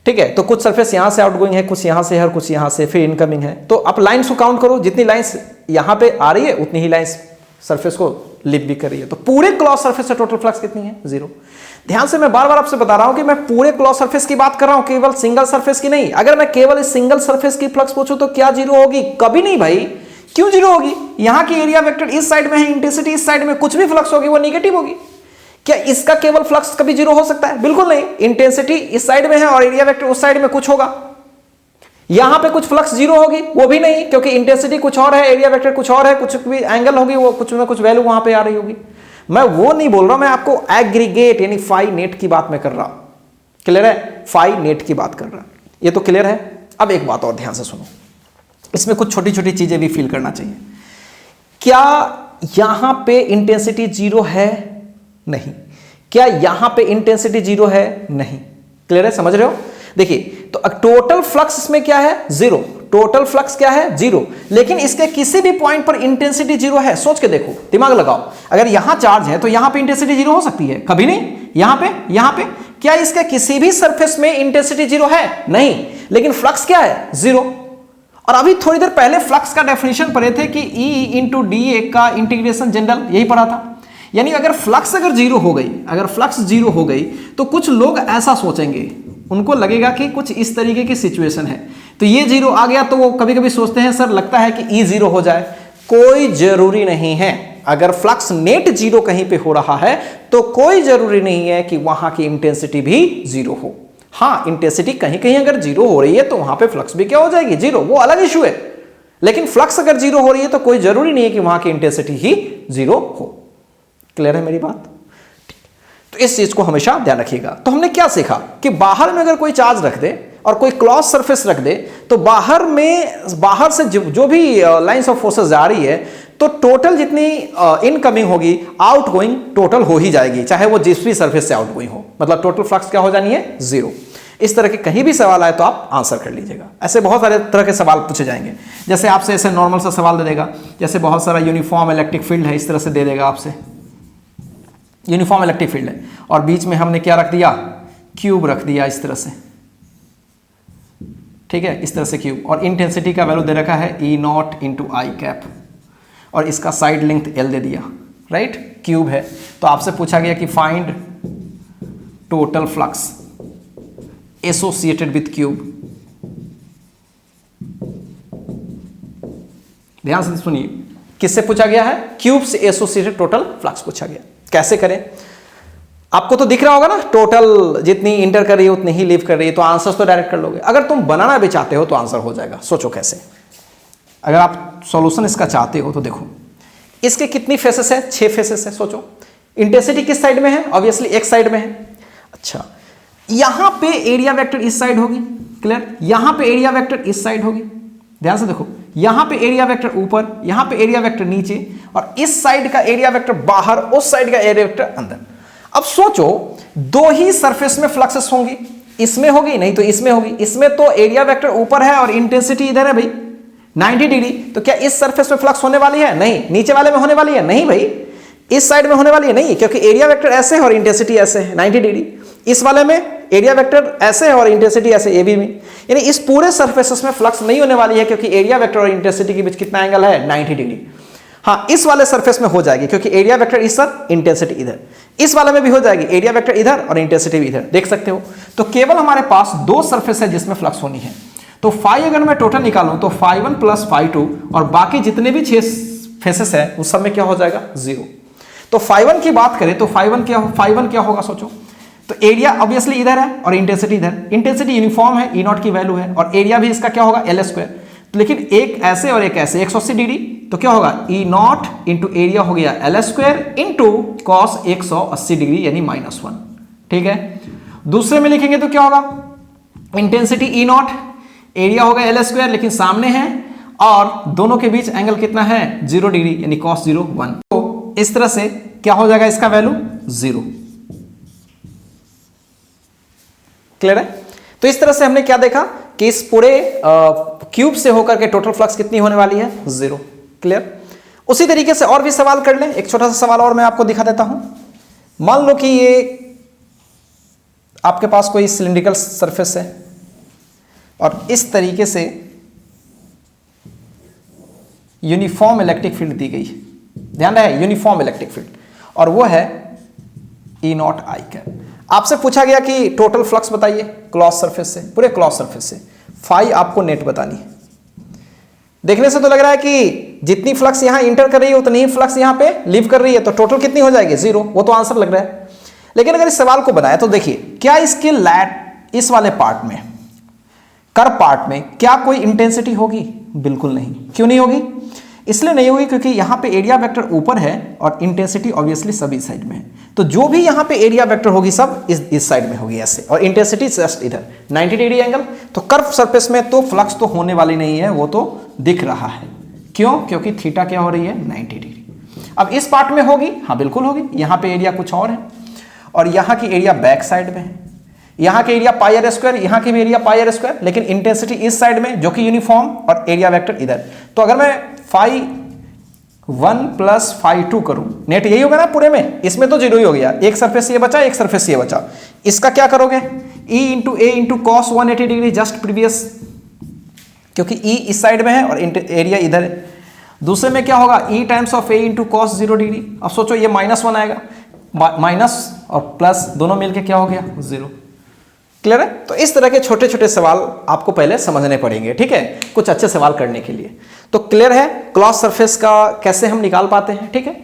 ठीक है। तो कुछ सरफेस यहां से आउटगोइंग है, कुछ यहां से है और कुछ यहां से फिर इनकमिंग है। तो आप लाइंस को काउंट करो, जितनी लाइंस यहां पे आ रही है उतनी ही लाइंस सरफेस को लिप भी कर रही है। तो पूरे क्लॉज सरफेस से टोटल फ्लक्स कितनी है? जीरो। ध्यान से मैं बार बार आपसे बता रहा हूं कि मैं पूरे क्लॉज सरफेस की बात कर रहा हूं, केवल सिंगल सरफेस की नहीं। अगर मैं केवल इस सिंगल सरफेस की फ्लक्स पूछूं तो क्या जीरो होगी? कभी नहीं भाई। क्यों जीरो होगी? यहां की एरिया वेक्टर इस साइड में है, इंटेंसिटी इस साइड में, कुछ भी फ्लक्स होगी वो नेगेटिव होगी। क्या इसका केवल फ्लक्स कभी जीरो हो सकता है? बिल्कुल नहीं। इंटेंसिटी इस साइड में है और एरिया वेक्टर उस साइड में, कुछ होगा। यहां पे कुछ फ्लक्स जीरो होगी? वो भी नहीं, क्योंकि इंटेंसिटी कुछ और है, एरिया वेक्टर कुछ और है, कुछ भी एंगल होगी, वो कुछ ना कुछ वैल्यू वहां पे आ रही होगी। मैं वो नहीं बोल रहा, मैं आपको एग्रीगेट यानी फाई नेट की बात में कर रहा हूं। क्लियर है? फाई नेट की बात कर रहा हूं। ये तो क्लियर है। अब एक बात और ध्यान से सुनो, इसमें कुछ छोटी छोटी चीजें भी फील करना चाहिए। क्या यहां पे इंटेंसिटी जीरो है? नहीं। क्या यहां पे इंटेंसिटी जीरो है? नहीं। क्लियर है? समझ रहे हो? देखिए, तो टोटल फ्लक्स इसमें क्या है? जीरो। टोटल फ्लक्स क्या है? जीरो। लेकिन इसके किसी भी पॉइंट पर इंटेंसिटी जीरो है। सोच के देखो, दिमाग लगाओ। अगर यहां चार्ज है तो यहां पे इंटेंसिटी जीरो हो सकती है? कभी नहीं। यहां पे क्या इसके किसी भी सरफेस में इंटेंसिटी जीरो है? नहीं। लेकिन फ्लक्स क्या है? जीरो। और अभी थोड़ी देर पहले फ्लक्स का डेफिनेशन पढ़े थे कि E इंटू डी ए का इंटीग्रेशन जनरल, यही पढ़ा था। यानी अगर फ्लक्स जीरो हो गई, अगर फ्लक्स जीरो हो गई तो कुछ लोग ऐसा सोचेंगे, उनको लगेगा कि कुछ इस तरीके की सिचुएशन है, तो ये जीरो आ गया तो वो कभी कभी सोचते हैं सर लगता है कि E जीरो हो जाए। कोई जरूरी नहीं है। अगर फ्लक्स नेट जीरो कहीं पे हो रहा है तो कोई जरूरी नहीं है कि वहां की इंटेंसिटी भी जीरो हो। हाँ, इंटेंसिटी कहीं कहीं अगर जीरो हो रही है तो वहां पे फ्लक्स भी क्या हो जाएगी? जीरो। वो अलग इशू है। लेकिन फ्लक्स अगर जीरो हो रही है तो कोई जरूरी नहीं है कि वहां की इंटेंसिटी ही जीरो हो। क्लियर है मेरी बात? तो इस चीज को हमेशा ध्यान रखिएगा। तो हमने क्या सीखा कि बाहर में अगर कोई चार्ज रख दे और कोई क्लॉज सरफेस रख दे तो बाहर से जो भी लाइंस ऑफ फोर्सेस जा रही है तो टोटल जितनी इनकमिंग होगी आउटगोइंग टोटल हो ही जाएगी, चाहे वो जिस भी सरफेस से आउटगोइंग हो। मतलब टोटल फ्लक्स क्या हो जानी है? जीरो। इस तरह के कहीं भी सवाल आए तो आप आंसर कर लीजिएगा। ऐसे बहुत सारे तरह के सवाल पूछे जाएंगे। जैसे आपसे ऐसे नॉर्मल सा सवाल दे देगा, जैसे बहुत सारा यूनिफॉर्म इलेक्ट्रिक फील्ड है, इस तरह से दे देगा आपसे। यूनिफॉर्म इलेक्ट्रिक फील्ड है और बीच में हमने क्या रख दिया? क्यूब रख दिया इस तरह से, ठीक है, इस तरह से क्यूब। और इंटेंसिटी का वैल्यू दे रखा है E0 इंटू आई कैप और इसका साइड लेंथ L दे दिया, राइट। क्यूब है तो आपसे पूछा गया कि find total flux associated with cube. ध्यान से सुनिए, किससे पूछा गया है? क्यूब से एसोसिएटेड टोटल फ्लक्स पूछा गया। कैसे करें? आपको तो दिख रहा होगा ना, टोटल जितनी इंटर कर रही है उतनी ही लीव कर रही है, तो आंसर्स तो डायरेक्ट कर लोगे। अगर तुम बनाना भी चाहते हो तो आंसर हो जाएगा। सोचो कैसे। अगर आप सॉल्यूशन इसका चाहते हो तो देखो, इसके कितनी फेसेस है? 6 फेसेस है। सोचो इंटेंसिटी किस साइड में है? ऑब्वियसली एक साइड में है। अच्छा, यहां पे एरिया वेक्टर इस साइड होगी। क्लियर? यहां पे एरिया वेक्टर इस साइड होगी। ध्यान से देखो, यहां पे एरिया वेक्टर ऊपर, यहां पे एरिया वेक्टर नीचे, और इस साइड का एरिया वेक्टर बाहर, उस साइड का एरिया वेक्टर अंदर। अब सोचो, दो ही सरफेस में फ्लक्सेस होंगी, इसमें होगी नहीं तो इसमें होगी। इसमें तो एरिया वेक्टर ऊपर है और इंटेंसिटी इधर है भाई 90 डिग्री, तो क्या इस सरफेस में फ्लक्स होने वाली है? नहीं। नीचे वाले में होने वाली है? नहीं भाई। इस साइड में होने वाली है? नहीं, क्योंकि एरिया वेक्टर ऐसे है और इंटेंसिटी ऐसे है 90 डिग्री। इस वाले में एरिया वेक्टर ऐसे है और इंटेंसिटी ऐसे, ए बी में। यानी इस पूरे सरफेसेस में फ्लक्स नहीं होने वाली है क्योंकि एरिया वेक्टर और इंटेंसिटी के बीच कितना एंगल है? 90 डिग्री। हाँ, इस वाले सरफेस में हो जाएगी क्योंकि एरिया वेक्टर इस सर, इंटेंसिटी इधर। इस वाले में भी हो जाएगी, एरिया वेक्टर इधर और इंटेंसिटी भी इधर। देख सकते हो। तो केवल हमारे पास दो सरफेस है जिसमें फ्लक्स होनी है। तो फाई अगर मैं टोटल निकालूं तो φ1 प्लस φ2 और बाकी जितने भी 6 फेसेस है उस सब में क्या हो जाएगा? जीरो। तो φ1 की बात करें तो φ1 क्या होगा? सोचो, तो एरिया ऑब्वियसली इधर है और इंटेंसिटी इधर। इंटेंसिटी यूनिफॉर्म है, E0 की वैल्यू है, और एरिया भी इसका क्या होगा? L²। लेकिन एक ऐसे और एक ऐसे 180 डिग्री, तो क्या होगा ई नॉट इंटू एरिया हो गया L square into cos 180 degree यानी -1। ठीक है, दूसरे में लिखेंगे तो क्या होगा, इंटेंसिटी ई नॉट, एरिया होगा एल स्क्वायर लेकिन सामने है, और दोनों के बीच एंगल कितना है 0 डिग्री यानी कॉस 0 1। तो इस तरह से क्या हो जाएगा इसका वैल्यू 0। क्लियर है? तो इस तरह से हमने क्या देखा कि इस पूरे क्यूब से होकर के टोटल फ्लक्स कितनी होने वाली है 0। क्लियर? उसी तरीके से और भी सवाल कर लें। एक छोटा सा सवाल और मैं आपको दिखा देता हूं। मान लो कि ये आपके पास कोई सिलिंड्रिकल सरफेस है और इस तरीके से यूनिफॉर्म इलेक्ट्रिक फील्ड दी गई है, ध्यान रहे यूनिफॉर्म इलेक्ट्रिक फील्ड, और वो है ई नॉट आई कैप। आपसे पूछा गया कि टोटल फ्लक्स बताइए क्रॉस सरफेस से, पूरे क्रॉस सरफेस से, फाई आपको नेट बतानी है। देखने से तो लग रहा है कि जितनी फ्लक्स यहां इंटर कर रही है उतनी ही फ्लक्स यहां पे लीव कर रही है, तो टोटल कितनी हो जाएगी 0, वो तो आंसर लग रहा है। लेकिन अगर इस सवाल को बनाए तो देखिए, क्या इसके इस वाले पार्ट में, कर्व पार्ट में क्या कोई इंटेंसिटी होगी? बिल्कुल नहीं। क्यों नहीं होगी? इसलिए नहीं होगी क्योंकि यहां पे एरिया वेक्टर ऊपर है और इंटेंसिटी ऑब्वियसली सभी साइड में है। तो जो भी यहां पे एरिया वेक्टर होगी सब इस साइड में होगी ऐसे, और इंटेंसिटी जस्ट इधर 90 डिग्री एंगल। तो कर्व सरफेस में तो फ्लक्स तो होने वाली नहीं है, वो तो दिख रहा है। क्यों? क्योंकि थीटा क्या हो रही है 90 डिग्री। अब इस पार्ट में होगी, हाँ बिल्कुल होगी। यहां पे एरिया कुछ और है और यहां की एरिया बैक साइड में है, यहां की एरिया पाई आर स्क्वायर, यहां की भी एरिया पाई आर स्क्वायर, लेकिन इंटेंसिटी इस साइड में जो कि यूनिफॉर्म, और एरिया वेक्टर इधर। तो अगर मैं फाई 1 प्लस फाई 2 करूं, नेट यही होगा ना पूरे में, इसमें तो 0 ही हो गया। एक सरफेस ये बचा, एक सरफेस ये बचा। इसका क्या करोगे, E into A into cos 180 degree just previous, क्योंकि E इस साइड में है और एरिया इधर है। दूसरे में क्या होगा, E times of A into cos 0 degree. अब सोचो ये -1 आएगा, माइनस और प्लस दोनों मिलके क्या हो गया 0। क्लियर है? तो इस तरह के छोटे छोटे सवाल आपको पहले समझने पड़ेंगे, ठीक है, कुछ अच्छे सवाल करने के लिए। तो क्लियर है क्रॉस सरफेस का कैसे हम निकाल पाते हैं, ठीक है।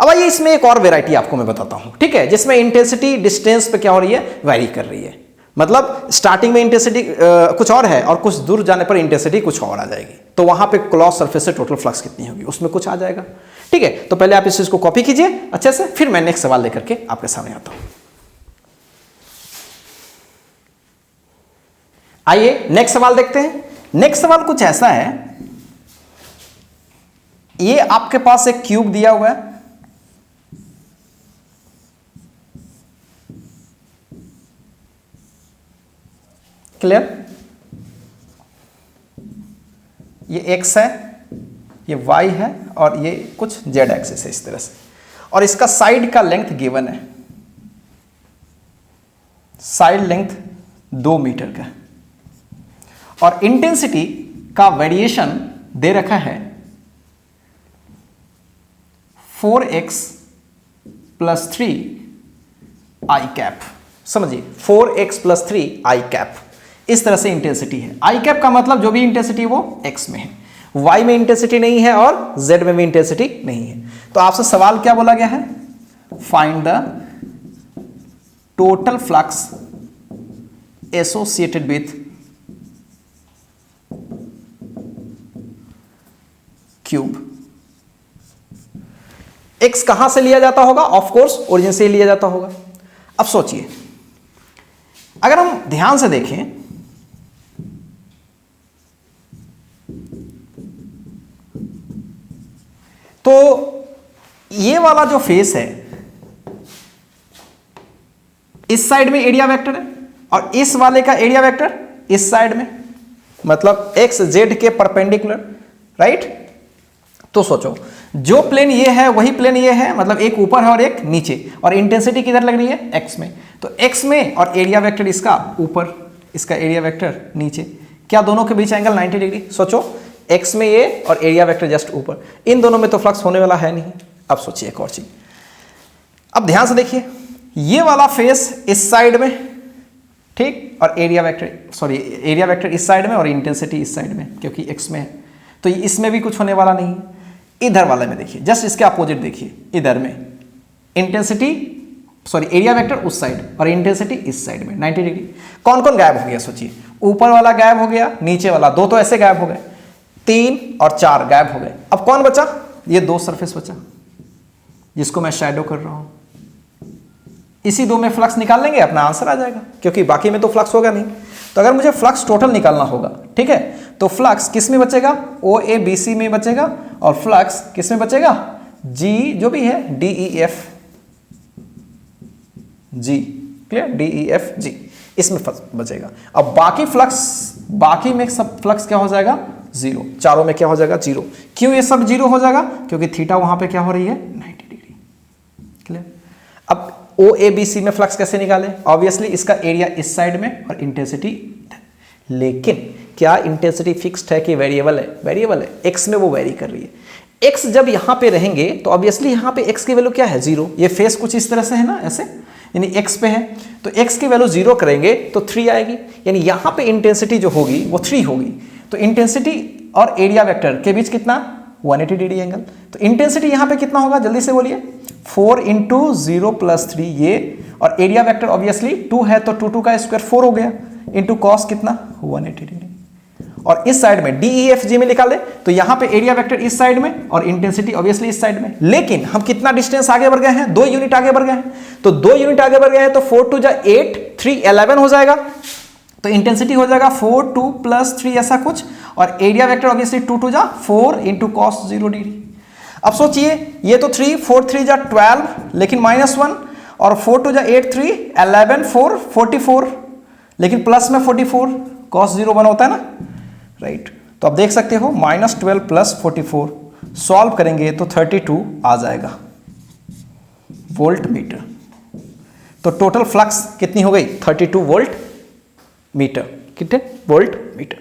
अब आइए इसमें एक और वेराइटी आपको मैं बताता हूं, ठीक है, जिसमें इंटेंसिटी डिस्टेंस पे क्या हो रही है, वैरी कर रही है। मतलब स्टार्टिंग में इंटेंसिटी कुछ और है और कुछ दूर जाने पर इंटेंसिटी कुछ और आ जाएगी। तो वहां पे क्रॉस सरफेस से टोटल फ्लक्स कितनी होगी उसमें कुछ आ जाएगा, ठीक है। तो पहले आप इस चीज को कॉपी कीजिए अच्छे से, फिर मैं नेक्स्ट सवाल लेकर के आपके सामने आता हूं। आइए नेक्स्ट सवाल देखते हैं। नेक्स्ट सवाल कुछ ऐसा है, ये आपके पास एक क्यूब दिया हुआ है, क्लियर। ये x है, ये y है और ये कुछ z एक्सिस है इस तरह से, और इसका साइड का लेंथ गिवन है, साइड लेंथ 2 मीटर का, और इंटेंसिटी का वेरिएशन दे रखा है 4x + 3 i कैप। समझिए 4x + 3 i कैप, इस तरह से इंटेंसिटी है। i कैप का मतलब जो भी इंटेंसिटी वो x में है, y में इंटेंसिटी नहीं है और z में भी इंटेंसिटी नहीं है। तो आपसे सवाल क्या बोला गया है, find the total flux associated with cube. x कहां से लिया जाता होगा, ऑफ कोर्स ओरिजिन से ही लिया जाता होगा। अब सोचिए, अगर हम ध्यान से देखें तो ये वाला जो फेस है, इस साइड में एरिया वेक्टर है और इस वाले का एरिया वेक्टर इस साइड में, मतलब एक्स जेड के परपेंडिकुलर, राइट। तो सोचो जो प्लेन ये है वही प्लेन ये है, मतलब एक ऊपर है और एक नीचे, और इंटेंसिटी किधर लग रही है, एक्स में। तो एक्स में और एरिया वेक्टर इसका ऊपर, इसका एरिया वेक्टर नीचे, क्या दोनों के बीच एंगल 90 डिग्री। सोचो एक्स में ये और एरिया वेक्टर जस्ट ऊपर, इन दोनों में तो फ्लक्स होने वाला है नहीं। अब सोचिए एक और चीज, अब ध्यान से देखिए, ये वाला फेस इस साइड में, ठीक, और एरिया वेक्टर इस साइड में और इंटेंसिटी इस साइड में, क्योंकि एक्स में है, तो इसमें भी कुछ होने वाला नहीं है। इधर वाले में देखिए, जस्ट इसके अपोजिट देखिए, इधर में एरिया वेक्टर उस साइड और इंटेंसिटी इस साइड में 90 डिग्री। कौन कौन गायब हो गया सोचिए, ऊपर वाला गायब हो गया, नीचे वाला, दो तो ऐसे गायब हो गए। 3 और 4 गायब हो गए। अब कौन बचा? ये 2 सरफेस बचा जिसको मैं शैडो कर रहा हूं। इसी 2 में फ्लक्स निकाल लेंगे, अपना आंसर आ जाएगा, क्योंकि बाकी में तो फ्लक्स होगा नहीं। तो अगर मुझे फ्लक्स टोटल निकालना होगा, ठीक है, तो फ्लक्स किस में बचेगा? OABC में बचेगा, और फ्लक्स किस में बचेगा? G जो भी है, DEF G, clear, DEF G इसमें बचेगा। अब बाकी फ्लक्स, बाकी में सब फ्लक्स क्या हो जाएगा? 0। चारों में क्या हो जाएगा? 0। क्यों ये सब 0 हो जाएगा? क्योंकि थीटा वहां पे क्या हो रही है? 90 डिग्री, क्लियर। अब OABC में फ्लक्स कैसे निकालें? ऑब्वियसली इसका एरिया इस साइड में और इंटेंसिटी, लेकिन क्या इंटेंसिटी फिक्स्ड है कि वेरिएबल है? वेरिएबल है, x में वो वेरी कर रही है। x जब यहां पे रहेंगे तो ऑब्वियसली यहां पे x की वैल्यू क्या है? 0। ये फेस कुछ इस तरह से है ना, ऐसे, यानी x पे है, तो x की वैल्यू 0 करेंगे तो 3 आएगी, यानी यहां पे इंटेंसिटी जो होगी वो 3 होगी। तो इंटेंसिटी और एरिया वेक्टर के बीच कितना? 180 डिग्री एंगल। तो इंटेंसिटी यहां पे कितना होगा? जल्दी से बोलिए। 4 इंटू 0 प्लस 3 ये, और एरिया वेक्टर ऑब्वियसली 2 है तो 2 का स्क्वायर 4 हो गया, इंटू कॉस कितना? 180 डिग्री। और इस साइड में DEFG में निकाले तो यहां पे एरिया वेक्टर इस साइड में और इंटेंसिटी ऑब्वियसली इस साइड में। लेकिन हम कितना डिस्टेंस आगे बढ़ गए हैं? 2 यूनिट आगे बढ़ गए हैं। तो 2 यूनिट आगे बढ़ गए हैं तो 4 2 जा 8, 3 11 हो जाएगा। तो इंटेंसिटी हो जाएगा 4 2 प्लस 3 ऐसा कुछ, और एरिया वेक्टर ऑब्वियसली 2 2 जा 4 इंटू कॉस 0 डिग्री। अब सोचिए, ये तो 3 4 3 जा 12, लेकिन -1, और 4 2 जा 8 3 11 4 44, लेकिन प्लस में 44 कॉस 0 1 होता है ना, राइट। तो आप देख सकते हो -12 प्लस 44 सॉल्व करेंगे तो 32 आ जाएगा वोल्ट मीटर। तो टोटल फ्लक्स कितनी हो गई? 32 वोल्ट मीटर, कितने वोल्ट मीटर।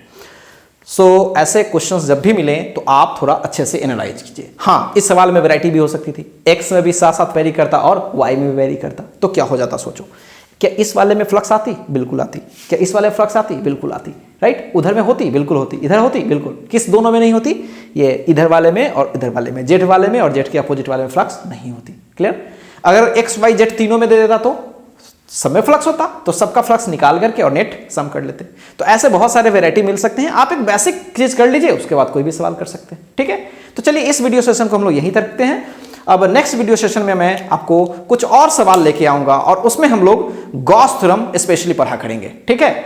सो ऐसे क्वेश्चंस जब भी मिलें तो आप थोड़ा अच्छे से एनालाइज कीजिए। हाँ, इस सवाल में वैरायटी भी हो सकती थी, x में भी साथ साथ वेरी करता और y में भी वेरी करता, तो क्या हो जाता? सोचो, क्या इस वाले में फ्लक्स आती? बिल्कुल आती। क्या इस वाले में फ्लक्स आती? बिल्कुल आती, राइट। उधर में होती? बिल्कुल होती। इधर होती? बिल्कुल। किस दोनों में नहीं होती? ये इधर वाले में और इधर वाले में, जेड वाले में और जेड के अपोजिट वाले में फ्लक्स नहीं होती, क्लियर। अगर x y z तीनों में दे देता तो सब में फ्लक्स होता, तो सबका फ्लक्स निकाल करके और नेट सम कर लेते। तो ऐसे बहुत सारे वैरायटी मिल सकते हैं। आप एक बेसिक चीज कर लीजिए, उसके बाद कोई भी सवाल कर सकते हैं, ठीक है। तो चलिए इस वीडियो सेशन को हम लोग यहीं तक रखते हैं। अब नेक्स्ट वीडियो सेशन में मैं आपको कुछ और सवाल लेके आऊंगा और उसमें हम लोग गॉस थ्योरम स्पेशली पढ़ा करेंगे, ठीक है।